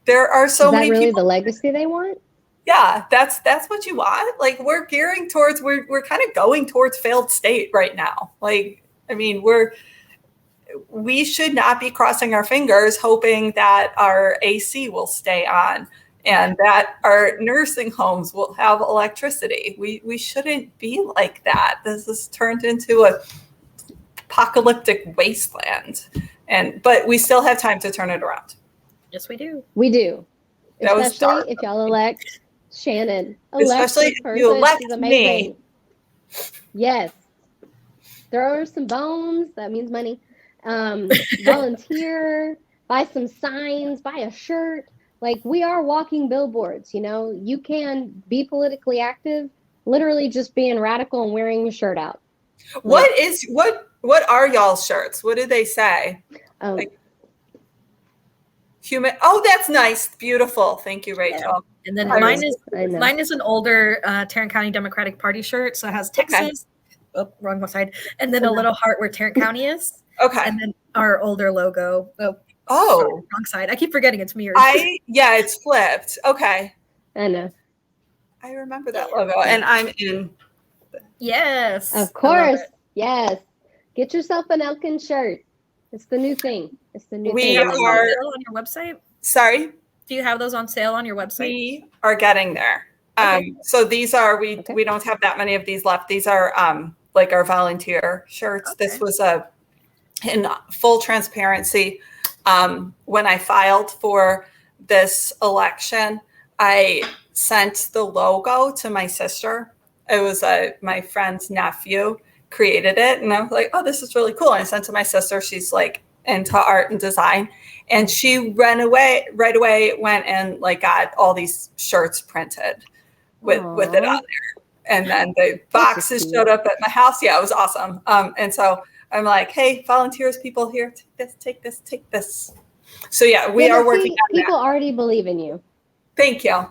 there are so many really people. The legacy they want? Yeah, that's what you want. Like, we're gearing towards, we're kind of going towards failed state right now. Like, I mean, we should not be crossing our fingers hoping that our AC will stay on and that our nursing homes will have electricity. We shouldn't be like that. This has turned into a apocalyptic wasteland. But we still have time to turn it around. Yes, we do. We do. That was dark. Especially if y'all elect Shannon. Especially if you elect me. Yes. Throw her some bones. That means money. Volunteer. Buy some signs. Buy a shirt. Like, we are walking billboards, You can be politically active, literally just being radical and wearing your shirt out. What are y'all's shirts? What do they say? Human. Oh, that's nice. Beautiful. Thank you, Rachel. Yeah. And then mine is an older Tarrant County Democratic Party shirt. So it has Texas. Okay. Oh, wrong side. And then a little heart where Tarrant County is. Okay. And then our older logo. Oh, sorry, wrong side. I keep forgetting it's mirrored. It's flipped. Okay. I know. I remember that logo, and I'm in. Yes. Of course. Yes. Get yourself an Elkins shirt. It's the new thing. We are on your website. Sorry. Do you have those on sale on your website? We are getting there. So these are, we don't have that many of these left. These are like our volunteer shirts. Okay. This was in full transparency. When I filed for this election, I sent the logo to my sister. It was my friend's nephew created it. And I was like, oh, this is really cool. And I sent it to my sister. She's like into art and design. And she right away went and like got all these shirts printed with it on there. And then the boxes showed up at my house. Yeah, it was awesome. And so I'm like, hey, volunteers, people here, take this. So yeah, we are working on that. People already believe in you. Thank you.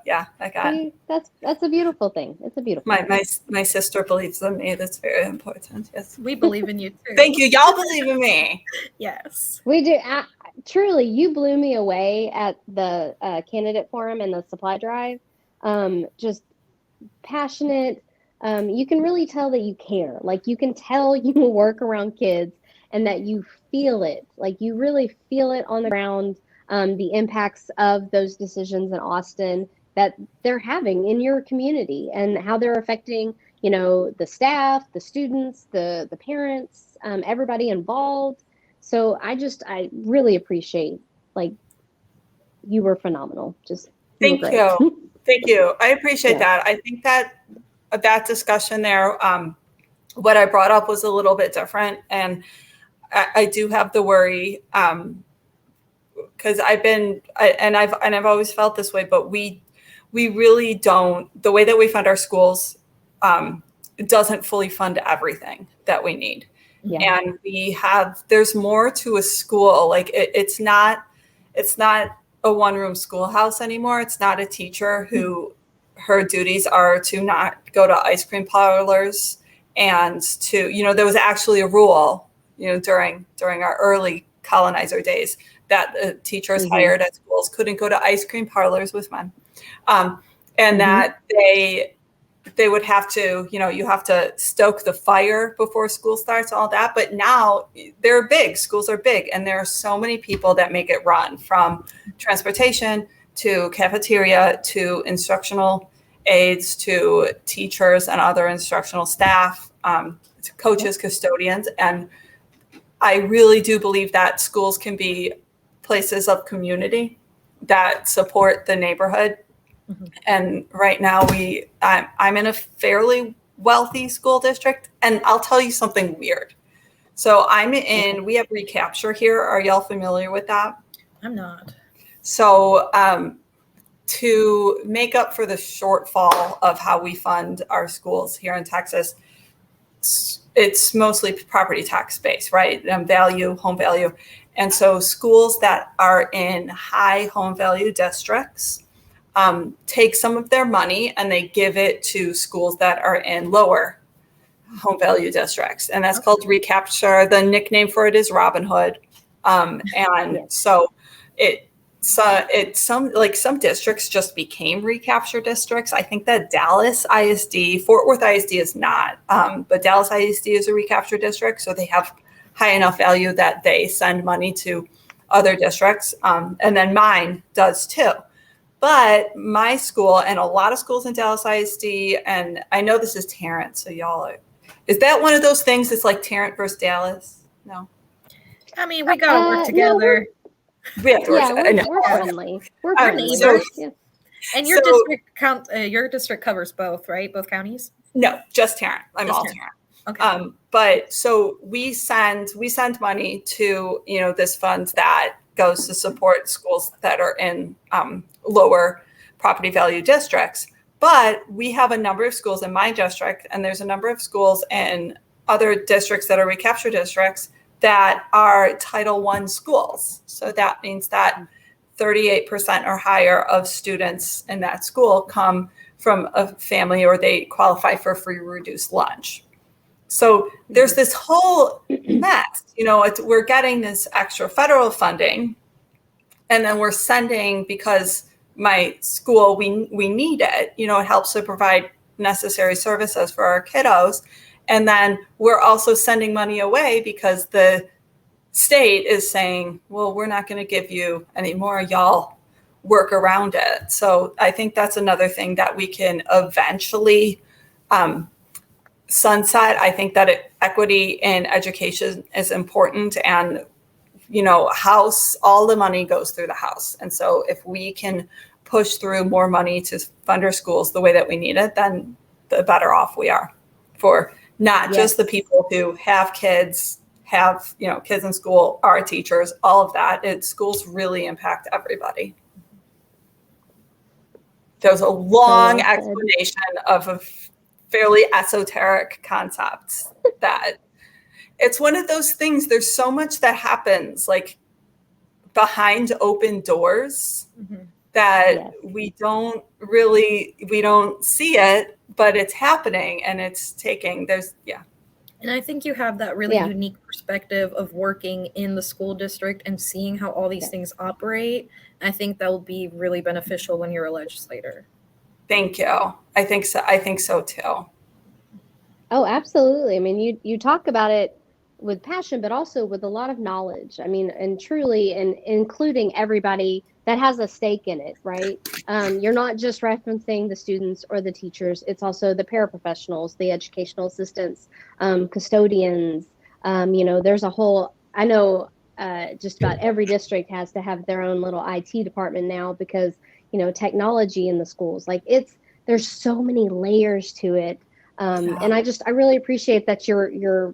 Yeah, I got it. That's a beautiful thing. It's a beautiful thing. My sister believes in me. That's very important. Yes. We believe in you too. Thank you. Y'all believe in me. Yes. We do. Truly, you blew me away at the candidate forum and the supply drive. Just passionate. You can really tell that you care. Like you can tell you work around kids and that you feel it. Like you really feel it on the ground. The impacts of those decisions in Austin that they're having in your community and how they're affecting, the staff, the students, the parents, everybody involved. So I really appreciate, like, you were phenomenal. Thank you. Thank you. I appreciate that. I think that discussion there, what I brought up was a little bit different. And I do have the worry, because I've always felt this way, but we really don't, the way that we fund our schools doesn't fully fund everything that we need. Yeah. And there's more to a school. Like it's not a one-room schoolhouse anymore. It's not a teacher who her duties are to not go to ice cream parlors and to, there was actually a rule, during our early colonizer days that the teachers hired at schools couldn't go to ice cream parlors with men. And that they would have to, you have to stoke the fire before school starts, all that. But now they're big, schools are big. And there are so many people that make it run, from transportation to cafeteria to instructional aides to teachers and other instructional staff, to coaches, custodians. And I really do believe that schools can be places of community that support the neighborhood. And right now I'm in a fairly wealthy school district, and I'll tell you something weird. So we have recapture here. Are y'all familiar with that? I'm not. So to make up for the shortfall of how we fund our schools here in Texas, it's mostly property tax based, right? Home value. And so schools that are in high home value districts take some of their money and they give it to schools that are in lower home value districts. And that's called recapture. The nickname for it is Robin Hood. So some districts just became recapture districts. I think that Dallas ISD, Fort Worth ISD is not, but Dallas ISD is a recapture district. So they have high enough value that they send money to other districts. And then mine does too. But my school and a lot of schools in Dallas ISD, and I know this is Tarrant, so is that one of those things that's like Tarrant versus Dallas? No. I mean, we got to work together. We're friendly. We're friendly. And your district covers both, right? Both counties? No, just Tarrant. I'm all Tarrant. Okay. But so we send money to, this fund that goes to support schools that are in lower property value districts. But we have a number of schools in my district, and there's a number of schools in other districts that are recapture districts that are Title I schools. So that means that 38% or higher of students in that school come from a family or they qualify for free reduced lunch. So there's this whole mess, we're getting this extra federal funding, and then we're sending, because my school, we need it, it helps to provide necessary services for our kiddos. And then we're also sending money away because the state is saying, well, we're not going to give you any more. Y'all work around it. So I think that's another thing that we can eventually sunset. I think that equity in education is important, and House, all the money goes through the House. And so if we can push through more money to fund our schools the way that we need it, then the better off we are for not just the people who have kids, kids in school, are teachers, all of that. Schools really impact everybody. There's a long explanation of a fairly esoteric concept that it's one of those things. There's so much that happens like behind open doors that we don't see it, but it's happening and it's taking, And I think you have that really unique perspective of working in the school district and seeing how all these things operate. I think that will be really beneficial when you're a legislator. Thank you. I think so too. Oh, absolutely. I mean, you talk about it with passion, but also with a lot of knowledge. I mean, and truly, and including everybody that has a stake in it, right? You're not just referencing the students or the teachers. It's also the paraprofessionals, the educational assistants, custodians. There's a whole, I know just about every district has to have their own little IT department now because, technology in the schools, there's so many layers to it. And I really appreciate that you're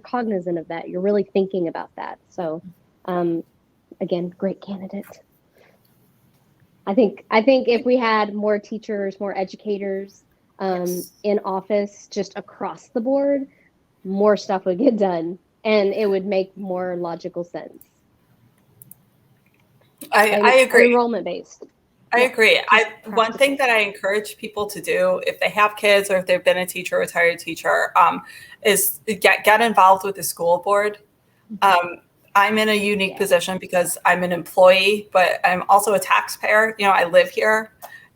cognizant of that. You're really thinking about that. So, again, great candidate. I think if we had more teachers, more educators in office, just across the board, more stuff would get done, and it would make more logical sense. I agree. Enrollment based. I agree. One thing that I encourage people to do if they have kids or if they've been a teacher, retired teacher, is get involved with the school board. I'm in a unique position because I'm an employee, but I'm also a taxpayer. I live here,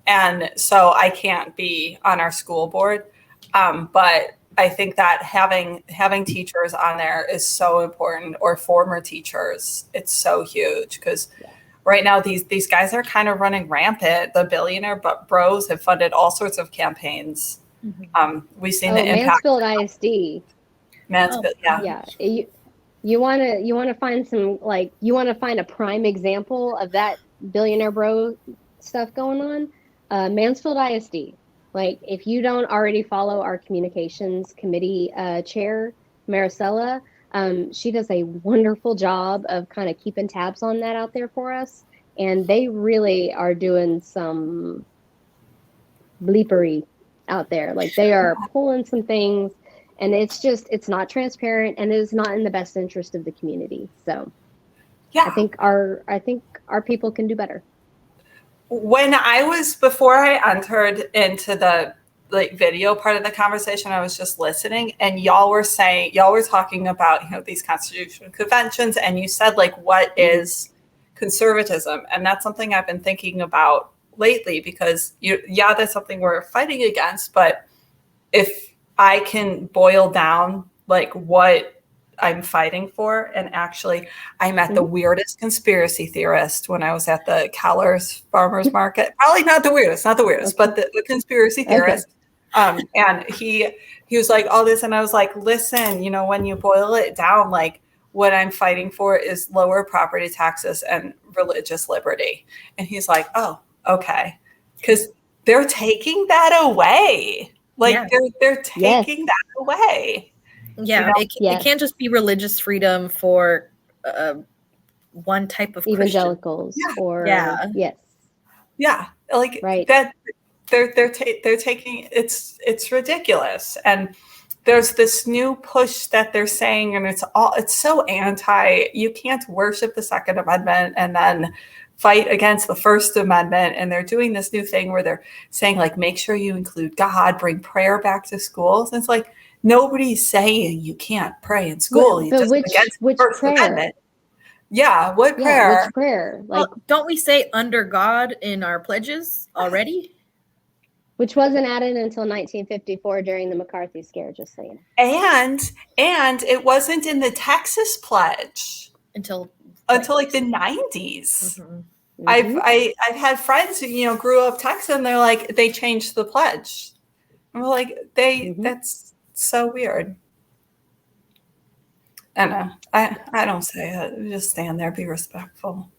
and so I can't be on our school board. But I think that having teachers on there is so important, or former teachers. It's so huge because right now these guys are kind of running rampant. The billionaire bros have funded all sorts of campaigns. We've seen the impact. Mansfield ISD. Mansfield, yeah. You want to find you want to find a prime example of that billionaire bro stuff going on. Mansfield ISD. If you don't already follow our communications committee chair, Maricela, she does a wonderful job of kind of keeping tabs on that out there for us. And they really are doing some bleepery out there. They are pulling some things, and it's not transparent, and it is not in the best interest of the community. So I think our people can do better. Before I entered into the video part of the conversation, I was just listening, and y'all were talking about these constitutional conventions, and you said what is conservatism, and that's something I've been thinking about lately because that's something we're fighting against. But if I can boil down what I'm fighting for, and actually I met the weirdest conspiracy theorist when I was at the Keller's farmers market. Probably not the weirdest, but the conspiracy theorist. Okay. And he was like all this, and I was like, listen, when you boil it down, what I'm fighting for is lower property taxes and religious liberty. And he's like, oh, okay. Because they're taking that away. They're taking that away. Yeah, it can't just be religious freedom for one type of evangelicals Christian. Right. That they're taking it's ridiculous. And there's this new push that they're saying, and it's so anti. You can't worship the Second Amendment and then fight against the First Amendment. And they're doing this new thing where they're saying make sure you include God, bring prayer back to schools. And it's nobody's saying you can't pray in school. But which prayer? Amendment. Yeah, what prayer? Which prayer? Don't we say under God in our pledges already? Which wasn't added until 1954 during the McCarthy scare, just saying. And it wasn't in the Texas pledge until the 90s. Mm-hmm. I've had friends who, you know, grew up Texan. They're like, they changed the pledge. And we're like, that's so weird. I know. I don't say it. Just stand there, be respectful.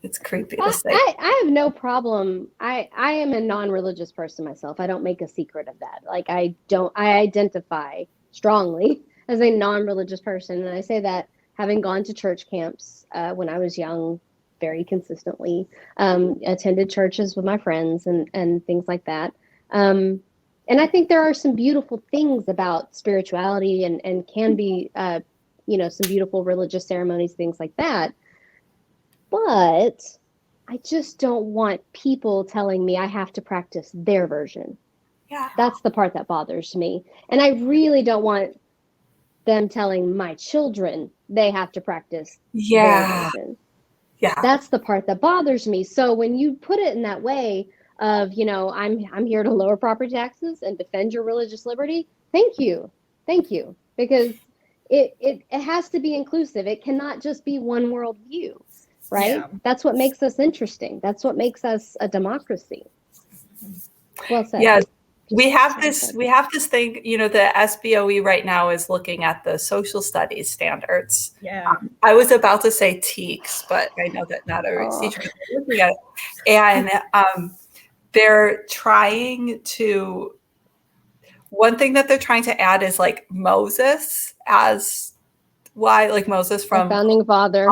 It's creepy to say. I have no problem. I am a non-religious person myself. I don't make a secret of that. Like I identify strongly as a non-religious person. And I say that having gone to church camps when I was young, very consistently, attended churches with my friends and things like that. And I think there are some beautiful things about spirituality and can be, you know, some beautiful religious ceremonies, things like that. But I just don't want people telling me I have to practice their version. Yeah. That's the part that bothers me. And I really don't want them telling my children they have to practice their version. Yeah. That's the part that bothers me. So when you put it in that way of, you know, I'm here to lower property taxes and defend your religious liberty, thank you. Thank you. Because it has to be inclusive. It cannot just be one worldview. Right? Yeah. That's what makes us interesting. That's what makes us a democracy. Well said. Yes. We have this thing, you know, the SBOE right now is looking at the social studies standards. Yeah. I was about to say TEKS, but I know that not every teacher is looking at it. And they're trying to, one thing that they're trying to add is like Moses like Moses from the founding father.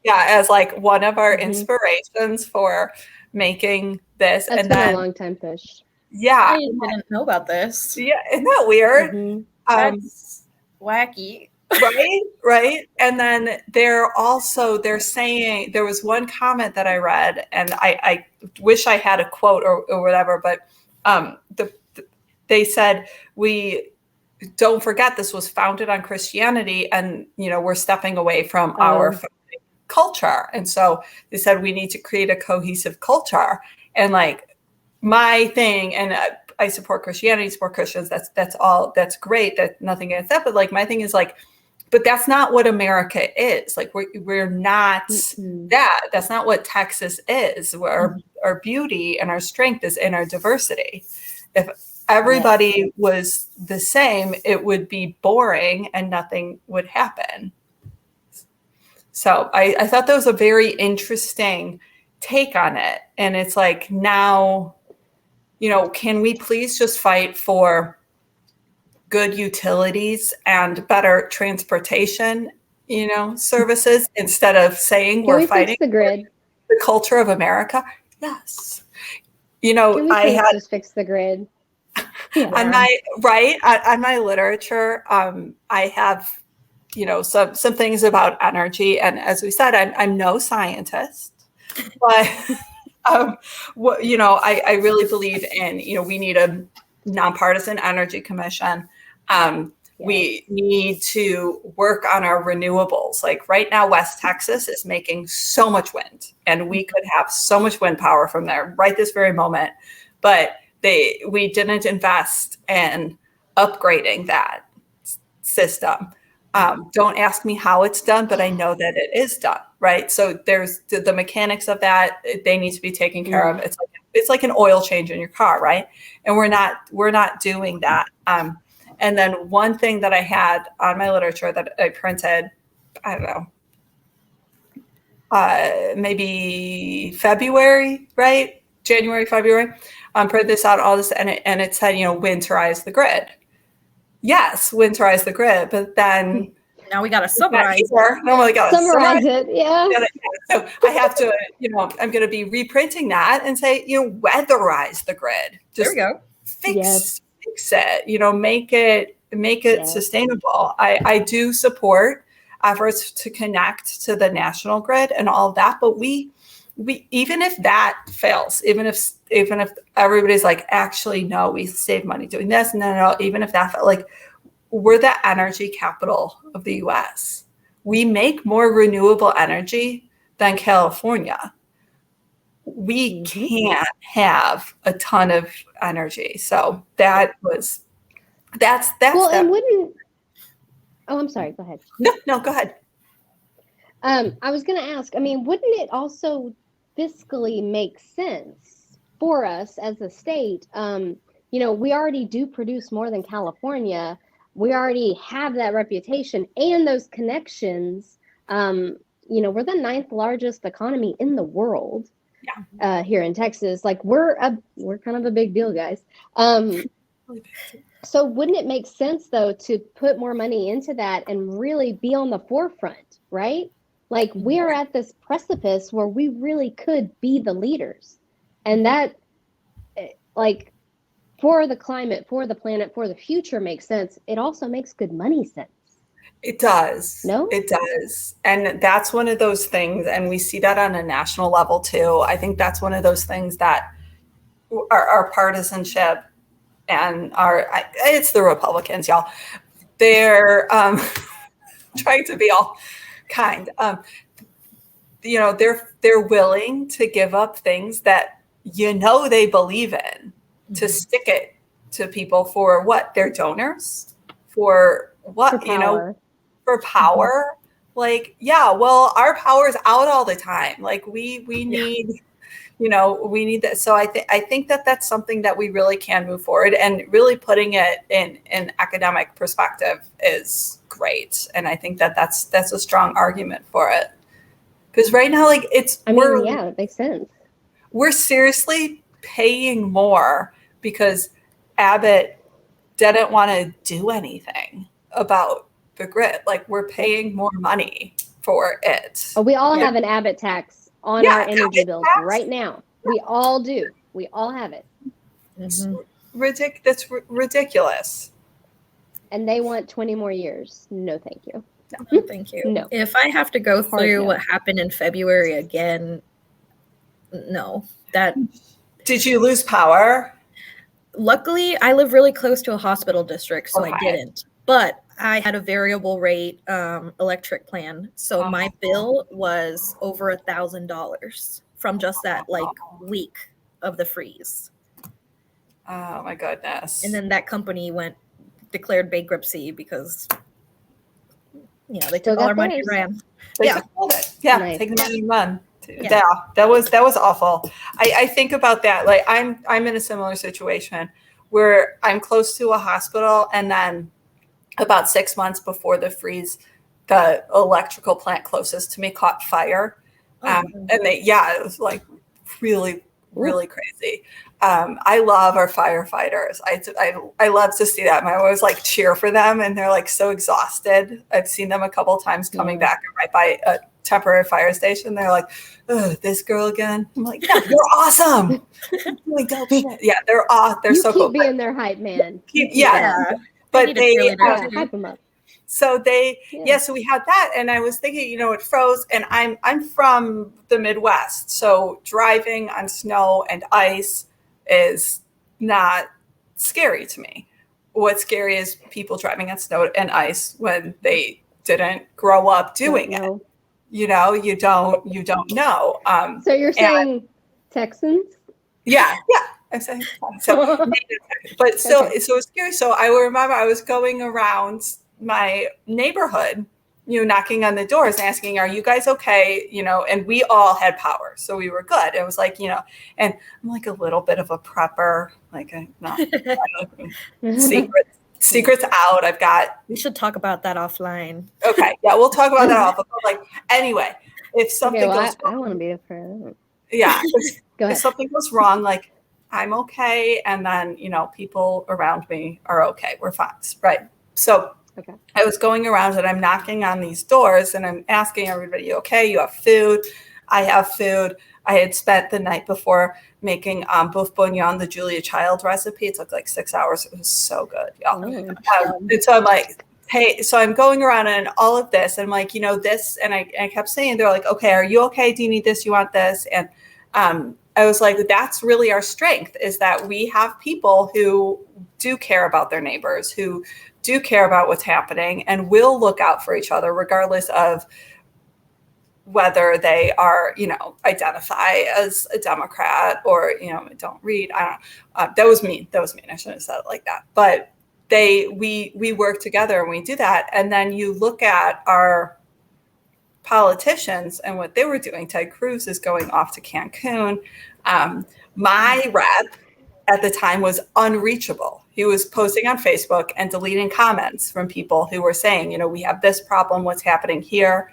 Yeah, as like one of our inspirations for making this. That's and been then a long time push. Yeah. I didn't know about this. Yeah, isn't that weird? That's wacky. Right. And then they're saying, there was one comment that I read, and I wish I had a quote or whatever, but they said, we don't forget this was founded on Christianity, and, you know, we're stepping away from our culture. And so they said, we need to create a cohesive culture. And like my thing, and I support Christianity, support Christians. That's great. That nothing against that. But like, my thing is like, but that's not what America is. Like we're not that. That's not what Texas is. Where our beauty and our strength is in our diversity. If everybody was the same, it would be boring and nothing would happen. So I thought that was a very interesting take on it. And it's like, now, you know, can we please just fight for good utilities and better transportation, you know, services, instead of saying we're fighting the grid, the culture of America? Yes. You know, can we just fix the grid? Yeah. On my literature, I have, you know, some things about energy. And as we said, I'm no scientist, but you know, I really believe in, you know, we need a nonpartisan energy commission. We need to work on our renewables. Like right now, West Texas is making so much wind, and we could have so much wind power from there right this very moment. But we didn't invest in upgrading that system. Don't ask me how it's done, but I know that it is done, right? So there's the mechanics of that. They need to be taken care of. It's like an oil change in your car, right? And we're not doing that. And then one thing that I had on my literature that I printed, I don't know, maybe February, right? January, February. Printed this out, all this, and it said, you know, winterize the grid. Yes, winterize the grid, but then now we got to summarize. Normally got to summarize it. Yeah. So I have to, you know, I'm going to be reprinting that and say, you know, weatherize the grid. Just there we go. Fix it. You know, make it sustainable. I do support efforts to connect to the national grid and all of that, but we even if that fails, even if everybody's like, actually, no, we save money doing this. No, even if that fails, like, we're the energy capital of the US. We make more renewable energy than California. We can't have a ton of energy. So that's well, and wouldn't, I'm sorry, go ahead. No, go ahead. I was going to ask, I mean, wouldn't it also fiscally makes sense for us as a state. We already do produce more than California. We already have that reputation and those connections. We're the 9th largest economy in the world. Here in Texas. Like we're kind of a big deal, guys. So wouldn't it make sense though to put more money into that and really be on the forefront, right? Like we are at this precipice where we really could be the leaders. And that, like, for the climate, for the planet, for the future makes sense. It also makes good money sense. It does. No? It does. And that's one of those things, and we see that on a national level too. I think that's one of those things that our partisanship and it's the Republicans, y'all. They're trying to be all kind. They're willing to give up things that they believe in to stick it to people for what? Their donors? For what? For power. Like, yeah, well, our power is out all the time. Like we need, we need that. So I think that that's something that we really can move forward, and really putting it in an academic perspective is great. And I think that that's a strong argument for it. Because right now, like it makes sense. We're seriously paying more because Abbott didn't want to do anything about the grid. Like we're paying more money for it. We all have an Abbott tax on our energy bills right now. We all do. We all have it. That's ridiculous. And they want 20 more years. No, thank you. No, thank you. No. If I have to go through what happened in February again, no. Did you lose power? Luckily, I live really close to a hospital district, so I didn't. But I had a variable rate electric plan, so my bill was over $1,000 from just that week of the freeze. Oh my goodness! And then that company declared bankruptcy because they took all our money and ran. Take the money and run. Yeah, that was awful. I think about that. Like I'm in a similar situation where I'm close to a hospital, and then about 6 months before the freeze, the electrical plant closest to me caught fire. And it was like really, really crazy. I love our firefighters. I love to see them. I always cheer for them, and they're so exhausted. I've seen them a couple of times coming back right by a temporary fire station. They're like, "Oh, this girl again." I'm like, "Yeah, you're awesome." Yeah, they're so cool. Keep being their hype man. But they hype them up. So so we had that, and I was thinking, it froze, and I'm from the Midwest, so driving on snow and ice is not scary to me. What's scary is people driving on snow and ice when they didn't grow up doing it. You don't know. So you're saying Texans? Yeah. I'm saying so. But still, so it's scary. So I remember I was going around my neighborhood, knocking on the doors and asking, "Are you guys okay?" And we all had power, so we were good. It was and I'm a little bit of a prepper, secrets out. I've got. We should talk about that offline. Okay, yeah, we'll talk about that offline. Anyway, if something goes wrong, I want to be a friend. Yeah, if something goes wrong, I'm okay, and then people around me are okay. We're fine, right? So. Okay. I was going around and I'm knocking on these doors and I'm asking everybody, "Okay, you have food?" I have food. I had spent the night before making beef bouillon, the Julia Child recipe. It took 6 hours. It was so good, y'all. And so I'm like, hey, so I'm going around and all of this. And I'm this. And I kept saying, they're like, "Okay, are you okay? Do you need this? You want this?" And I was like, that's really our strength, is that we have people who do care about their neighbors, who do care about what's happening, and will look out for each other regardless of whether they are, identify as a Democrat or, don't read. I don't know. That was mean. I shouldn't have said it like that. But we work together and we do that. And then you look at our politicians and what they were doing. Ted Cruz is going off to Cancun. My rep at the time was unreachable. He was posting on Facebook and deleting comments from people who were saying, you know, we have this problem, what's happening here.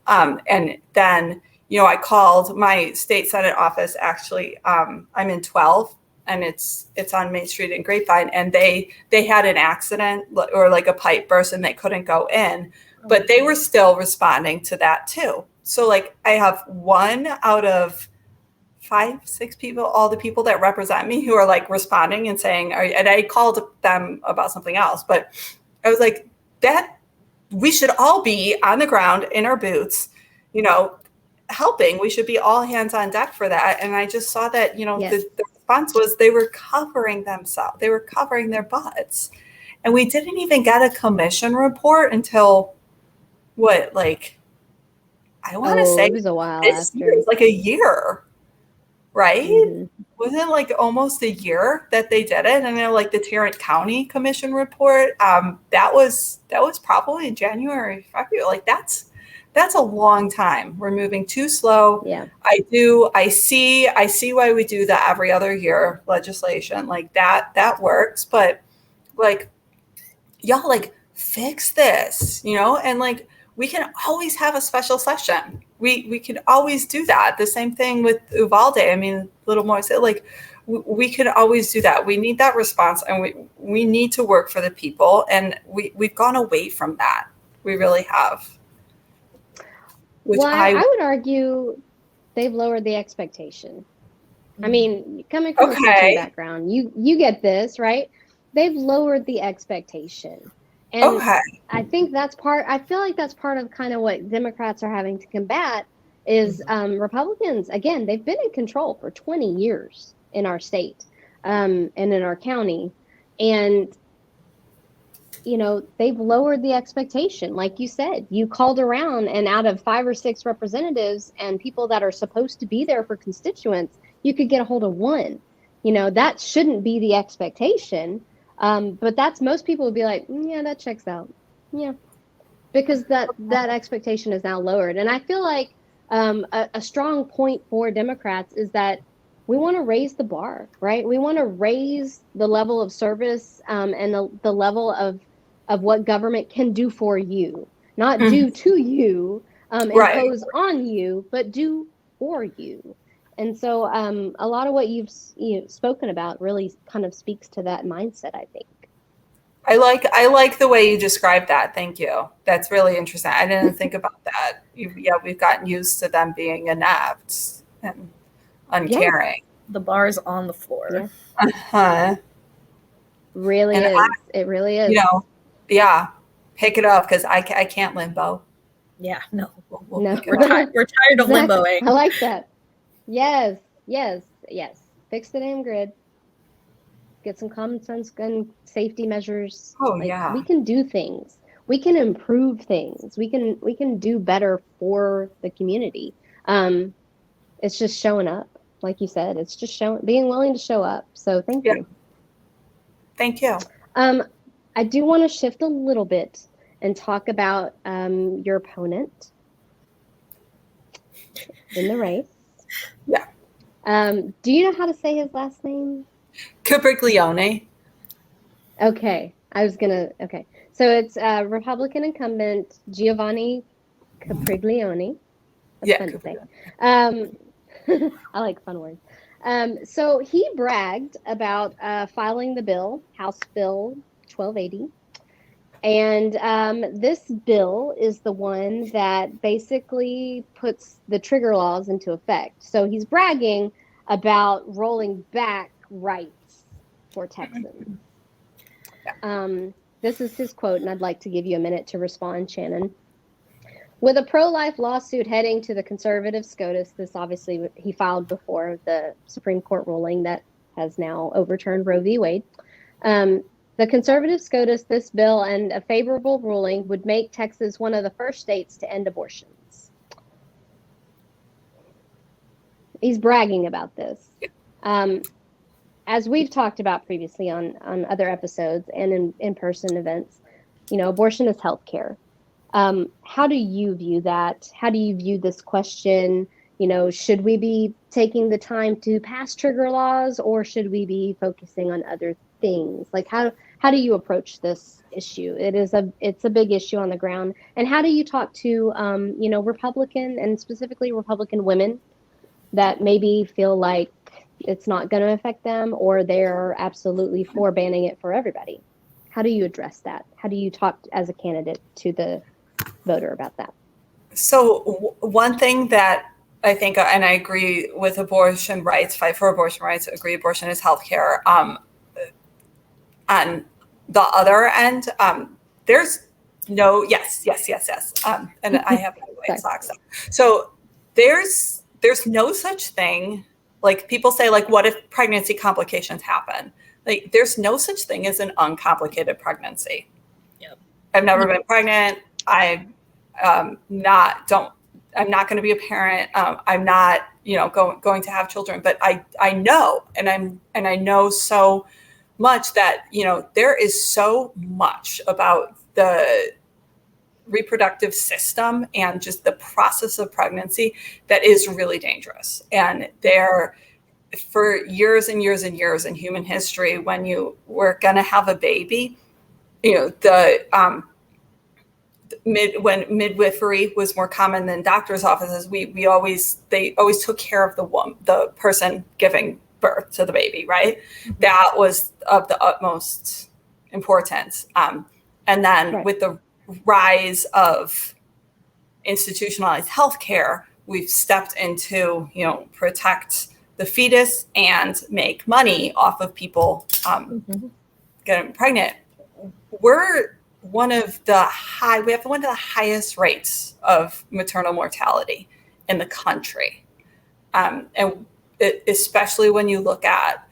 And then, you know, I called my state Senate office. Actually, I'm in 12, and it's on Main Street in Grapevine, and they had an accident or like a pipe burst and they couldn't go in, but they were still responding to that too. So like I have 1 out of 5, 6 people, all the people that represent me, who are like responding and saying, and I called them about something else, but I was like, that we should all be on the ground in our boots, you know, helping. We should be all hands on deck for that. And I just saw that, you know, the response was they were covering themselves. They were covering their butts. And we didn't even get a commission report until what, like, I want to say it was a while this year, after. it was like a year, right? Mhm. Wasn't it like almost a year that they did it? And then like the Tarrant County commission report, that was probably in January, February. Like that's a long time. We're moving too slow. Yeah. I see why we do the every other year legislation. Like that works, but like y'all like fix this, you know, and like we can always have a special session. We can always do that. The same thing with Uvalde. I mean, a little more like we can always do that. We need that response, and we need to work for the people. And we've gone away from that. We really have. Well, I would argue they've lowered the expectation. I mean, coming from a teaching background, you get this, right? They've lowered the expectation. And I think I feel like that's part of kind of what Democrats are having to combat is Republicans. Again, they've been in control for 20 years in our state and in our county. And, you know, they've lowered the expectation. Like you said, you called around, and out of 5 or 6 representatives and people that are supposed to be there for constituents, you could get a hold of 1. You know, that shouldn't be the expectation. But most people would be like, yeah, that checks out. Yeah. Because that expectation is now lowered. And I feel like a strong point for Democrats is that we want to raise the bar, right? We want to raise the level of service and the level of what government can do for you, not do to you, impose on you, but do for you. And so a lot of what you've spoken about really kind of speaks to that mindset, I think. I like the way you described that. Thank you. That's really interesting. I didn't think about that. We've gotten used to them being inept and uncaring. Yeah. The bar's on the floor. Yeah. Really and is. It really is. You know, yeah. Pick it up, because I can't limbo. Yeah, no. No. We're tired of limboing. I like that. Yes. Fix the damn grid. Get some common sense gun safety measures. We can do things. We can improve things. We can do better for the community. It's just showing up, like you said. It's just being willing to show up. So thank you. Thank you. I do want to shift a little bit and talk about your opponent in the race. Yeah. Do you know how to say his last name? Capriglione. Okay. Okay. So it's Republican incumbent Giovanni Capriglione. That's fun to say. I like fun words. So he bragged about filing the bill, House Bill 1280. And this bill is the one that basically puts the trigger laws into effect. So he's bragging about rolling back rights for Texans. This is his quote, and I'd like to give you a minute to respond, Shannon. With a pro-life lawsuit heading to the conservative SCOTUS, this obviously he filed before the Supreme Court ruling that has now overturned Roe v. Wade. The conservative SCOTUS, this bill and a favorable ruling would make Texas one of the first states to end abortions. He's bragging about this. As we've talked about previously on other episodes and in in-person events, you know, abortion is healthcare. How do you view that? How do you view this question? Should we be taking the time to pass trigger laws, or should we be focusing on other things? Like, how do you approach this issue? It's a big issue on the ground. And how do you talk to Republican, and specifically Republican women, that maybe feel like it's not going to affect them, or they're absolutely for banning it for everybody? How do you address that? How do you talk as a candidate to the voter about that? So one thing that I think, and I agree with abortion rights, fight for abortion rights, agree abortion is healthcare. On the other end, there's no, yes. And I have my white socks on. So there's no such thing. Like, people say, like, what if pregnancy complications happen? Like, there's no such thing as an uncomplicated pregnancy. Yep. I've never been pregnant. I'm not going to be a parent. I'm not, going to have children, but I know, and I know so much that, there is so much about the reproductive system and just the process of pregnancy that is really dangerous. And for years and years and years in human history, when you were going to have a baby, when midwifery was more common than doctors' offices, they always took care of the person giving birth to the baby, right? Mm-hmm. That was of the utmost importance. And then with the rise of institutionalized healthcare, we've stepped into, protect the fetus and make money off of people getting pregnant. We have one of the highest rates of maternal mortality in the country. And especially when you look at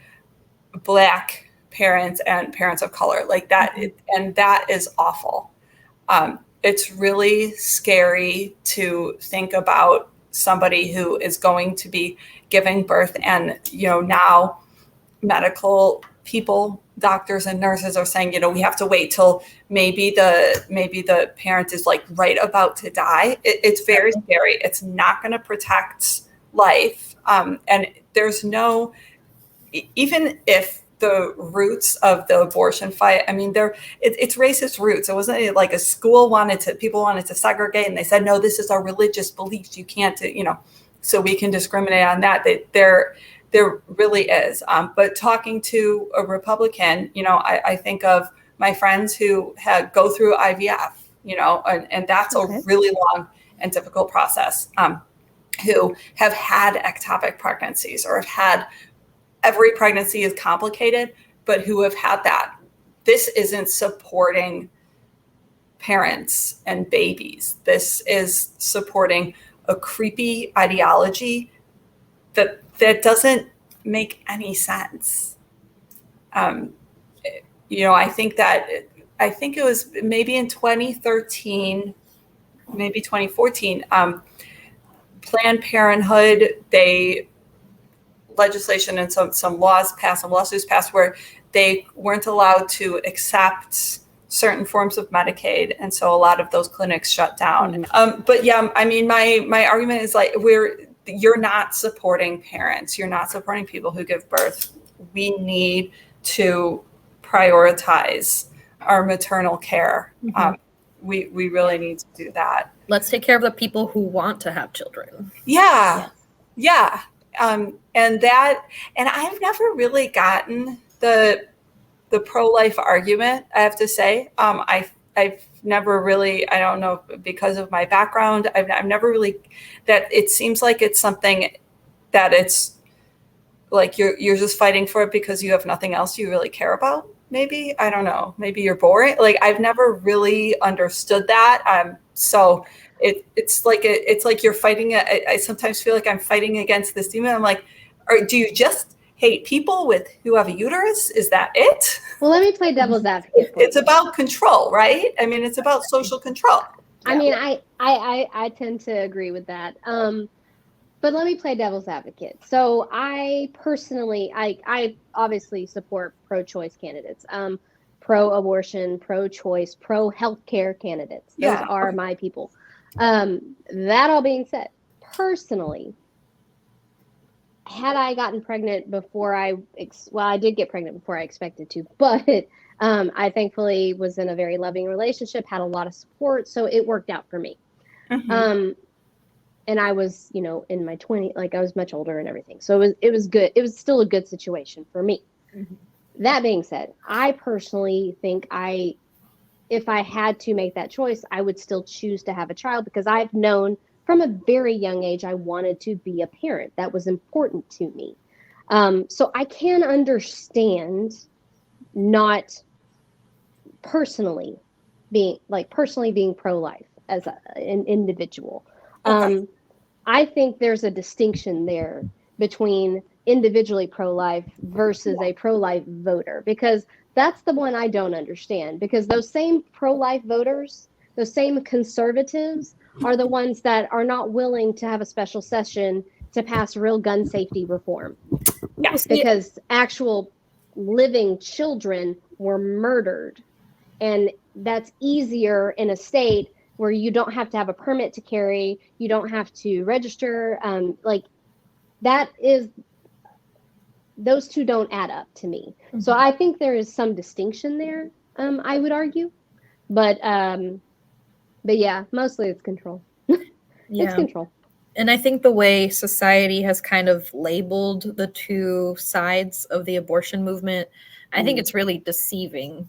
Black parents and parents of color, like that, and that is awful. It's really scary to think about somebody who is going to be giving birth, and now medical people, doctors and nurses, are saying, we have to wait till maybe the parent is like right about to die. It's very scary. It's not going to protect life, and there's no, even if the roots of the abortion fight, I mean, it's racist roots. It wasn't like a school people wanted to segregate, and they said, no, this is our religious beliefs. You can't, so we can discriminate on that. There really is. But talking to a Republican, I think of my friends who go through IVF, and that's a really long and difficult process, who have had ectopic pregnancies, or have had, every pregnancy is complicated, but who have had that. This isn't supporting parents and babies. This is supporting a creepy ideology that doesn't make any sense. I think it was maybe in 2013, maybe 2014, Planned Parenthood, legislation and some laws passed, some lawsuits passed, where they weren't allowed to accept certain forms of Medicaid, and so a lot of those clinics shut down. But yeah, I mean, my argument is like, you're not supporting parents, you're not supporting people who give birth. We need to prioritize our maternal care. We really need to do that. Let's take care of the people who want to have children. Yeah. And I've never really gotten the pro-life argument, I have to say. I've never really, I don't know, because of my background, I've never really, that it seems like it's something that it's like you're just fighting for it because you have nothing else you really care about. Maybe, I don't know, maybe you're boring. Like, I've never really understood that. So it's like you're fighting. I sometimes feel like I'm fighting against this demon. I'm like, do you just hate people who have a uterus? Is that it? Well, let me play devil's advocate. It's about control, right? I mean, it's about social control. I mean, I tend to agree with that. But let me play devil's advocate. So I personally, I obviously support pro-choice candidates. pro-abortion, pro-choice, pro-healthcare candidates. Those are my people. That all being said, personally, had I gotten pregnant before I did get pregnant before I expected to, but I thankfully was in a very loving relationship, had a lot of support, so it worked out for me. Mm-hmm. And I was, in my 20s, like I was much older and everything. So it was good. It was still a good situation for me. Mm-hmm. That being said, I personally think if I had to make that choice, I would still choose to have a child, because I've known from a very young age I wanted to be a parent. That was important to me. So I can understand not personally being pro-life as an individual. Okay. I think there's a distinction there between individually pro-life versus a pro-life voter, because that's the one I don't understand, because those same pro-life voters, those same conservatives, are the ones that are not willing to have a special session to pass real gun safety reform. Yes. Because actual living children were murdered. And that's easier in a state where you don't have to have a permit to carry, you don't have to register. Those two don't add up to me. Mm-hmm. So I think there is some distinction there, I would argue. But yeah, mostly it's control. It's control. And I think the way society has kind of labeled the two sides of the abortion movement, I think it's really deceiving.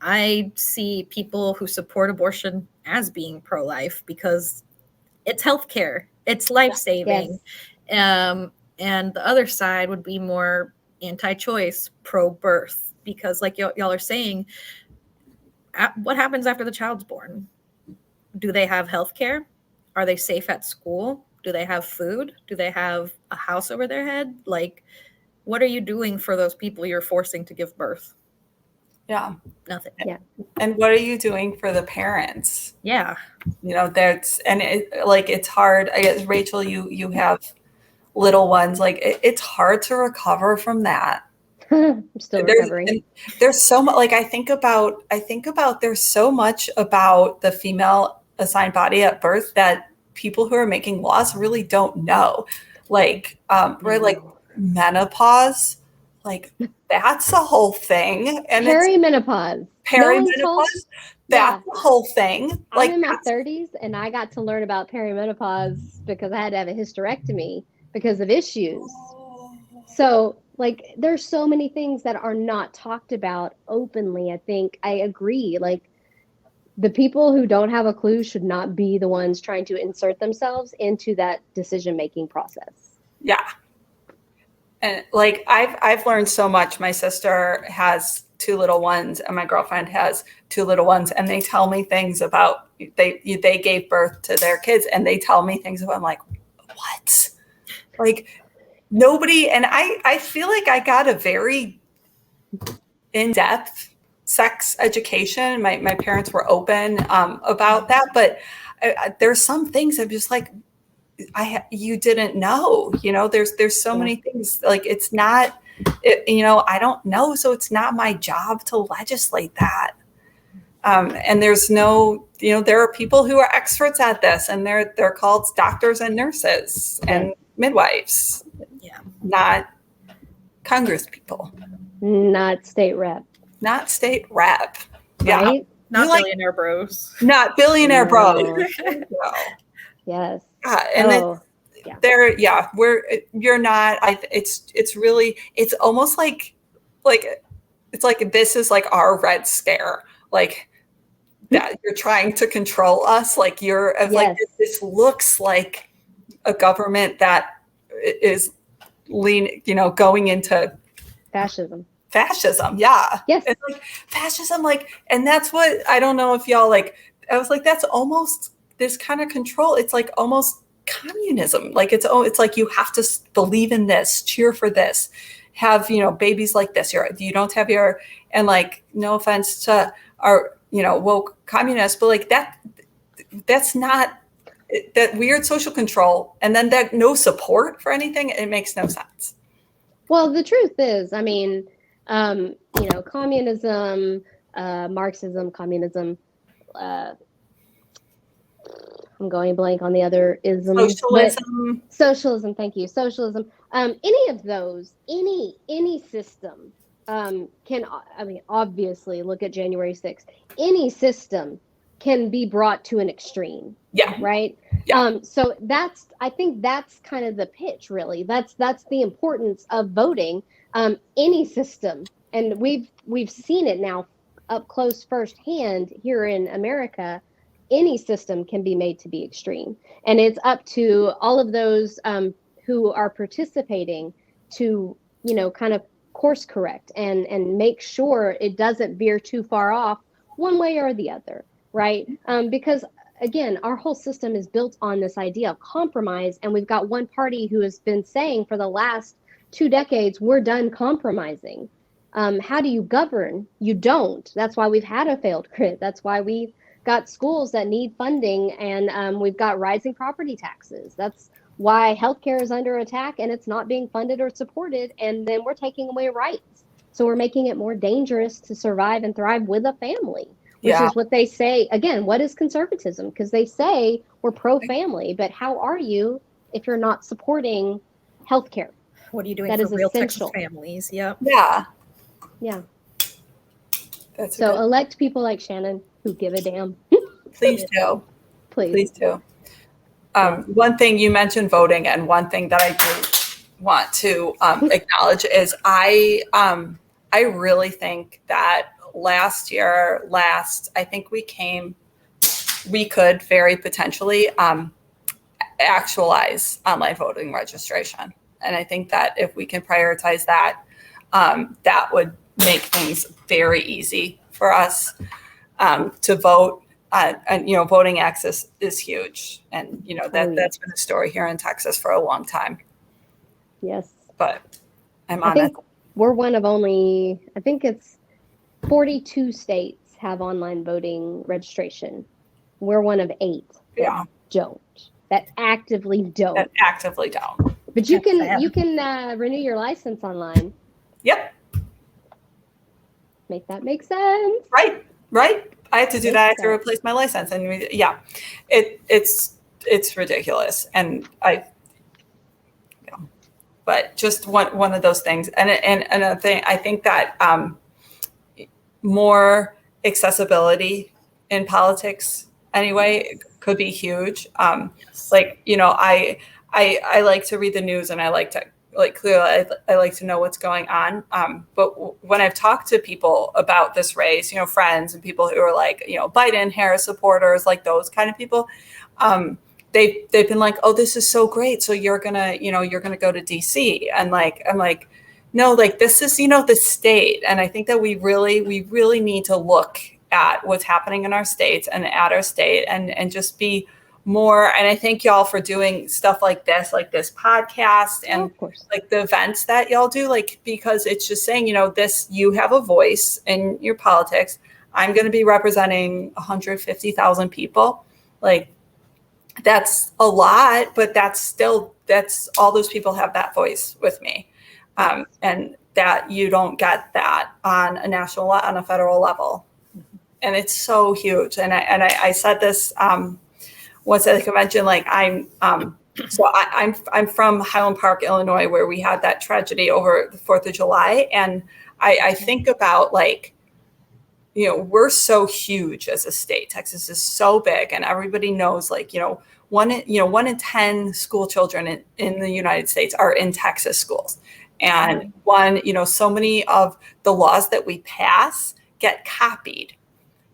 I see people who support abortion as being pro-life because it's healthcare, it's life-saving. Yes. And the other side would be more anti-choice, pro-birth, because like y'all are saying, what happens after the child's born? Do they have healthcare? Are they safe at school? Do they have food? Do they have a house over their head? Like, what are you doing for those people you're forcing to give birth? Yeah. Nothing. Yeah. And what are you doing for the parents? Yeah. It's hard. I guess, Rachel, you have little ones. Like it's hard to recover from that. I'm still recovering. There's so much, like I think about there's so much about the female assigned body at birth that people who are making laws really don't know. Like, right, like menopause, like that's a whole thing. And perimenopause. That's a whole thing. I'm in my 30s and I got to learn about perimenopause because I had to have a hysterectomy because of issues. So like there's so many things that are not talked about openly. I think I agree. Like the people who don't have a clue should not be the ones trying to insert themselves into that decision-making process. Yeah. And like I've learned so much. My sister has 2 little ones and my girlfriend has 2 little ones, and they tell me things about they gave birth to their kids, and they tell me things about, I'm like, what? Like nobody, and I feel like I got a very in-depth sex education. My parents were open about that, but there's some things I'm just like, you didn't know, there's so many things, like it's not, I don't know. So it's not my job to legislate that. And there's no, there are people who are experts at this, and they're called doctors and nurses and midwives. Yeah. Not Congress people. Not state rep. Yeah. Right? Not billionaire bros. Not billionaire bros. No. Yes. And you're not, it's really, it's almost like it's like, this is like our Red Scare, like that you're trying to control us. Like like, this looks like a government that is going into fascism. Yeah. Yes. It's like fascism, and that's what, I don't know if y'all I was like, that's almost this kind of control. It's like almost communism. Like it's like, you have to believe in this, cheer for this, have, babies like this. You don't have and like, no offense to our, woke communists, but like that's not that weird social control. And then that no support for anything. It makes no sense. Well, the truth is, I mean, communism, Marxism, communism. I'm going blank on the other ism. Socialism. Socialism. Thank you. Socialism. Any of those, any system can. I mean, obviously, look at January 6th. Any system can be brought to an extreme. Yeah. Right. Yeah. So I think that's kind of the pitch, really. That's the importance of voting. Any system, and we've seen it now up close firsthand here in America. Any system can be made to be extreme, and it's up to all of those who are participating to, kind of course correct and make sure it doesn't veer too far off one way or the other, right? Because again, our whole system is built on this idea of compromise, and we've got one party who has been saying for the last 2 decades, we're done compromising. How do you govern? You don't. That's why we've had a failed grid. That's why we've got schools that need funding, and we've got rising property taxes. That's why healthcare is under attack and it's not being funded or supported, and then we're taking away rights. So we're making it more dangerous to survive and thrive with a family, which is what they say. Again, what is conservatism? Because they say we're pro-family, but how are you if you're not supporting healthcare? What are you doing that for is real essential. Texas families? Yep. Yeah. Yeah. That's so elect people like Shannon who give a damn. Please do. Please do. One thing you mentioned voting, and one thing that I do want to acknowledge is I really think that I think we could very potentially actualize online voting registration. And I think that if we can prioritize that, that would make things very easy for us to vote. And voting access is huge, and that's been a story here in Texas for a long time. Yes, but I think we're one of only, I think it's 42 states have online voting registration. We're one of 8 that actively don't. But you can renew your license online. Yep. Make that make sense. Right. I have to do that. I have to replace my license, and it's ridiculous. And but just one of those things. And another thing, I think that more accessibility in politics anyway could be huge. Like, I like to read the news, and I like to clearly I like to know what's going on. But when I've talked to people about this race, friends and people who are like, Biden, Harris supporters, like those kind of people, they've been like, oh, this is so great. So you're gonna go to DC. And I'm like, no, like this is, the state. And I think that we really need to look at what's happening in our states and at our state and just be more. And I thank y'all for doing stuff like this podcast and like the events that y'all do, because it's just saying, you have a voice in your politics. I'm going to be representing 150,000 people. Like that's a lot, but that's all those people have that voice with me. And that you don't get that on a federal level. And it's so huge. And I said this, once at the convention, I'm from Highland Park, Illinois, where we had that tragedy over the 4th of July. And I think about we're so huge as a state. Texas is so big, and everybody knows one in 10 school children in the United States are in Texas schools. And so many of the laws that we pass get copied.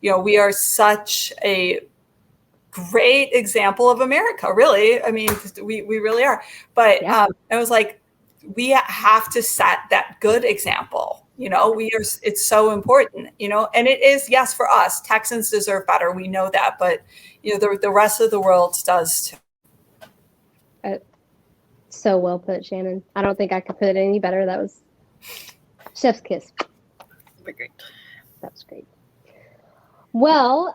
We are such a great example of America, really. I mean, we really are. But it was like, we have to set that good example. It's so important, and it is, yes, for us. Texans deserve better. We know that, but the rest of the world does too. So well put, Shannon. I don't think I could put it any better. That was chef's kiss. Great. That was great. Well,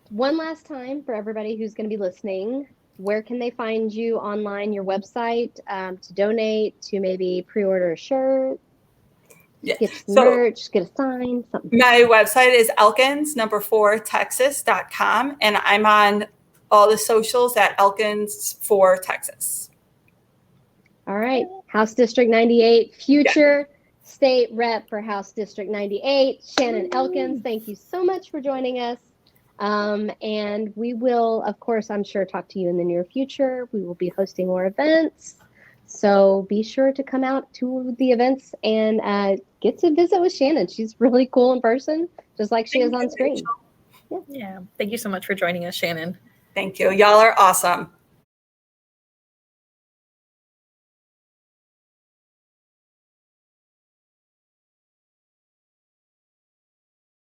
one last time for everybody who's going to be listening, where can they find you online, your website, to donate, to maybe pre-order a shirt? Yeah. Get some So merch, get a sign, something. my website is elkins4texas.com, and I'm on all the socials at Elkins4Texas. All right. House District 98, future state rep for House District 98, Shannon Elkins. Thank you so much for joining us. And we will, of course, I'm sure, talk to you in the near future. We will be hosting more events. So be sure to come out to the events and get to visit with Shannon. She's really cool in person, just like she is on screen. Yeah. Thank you so much for joining us, Shannon. Thank you. Y'all are awesome.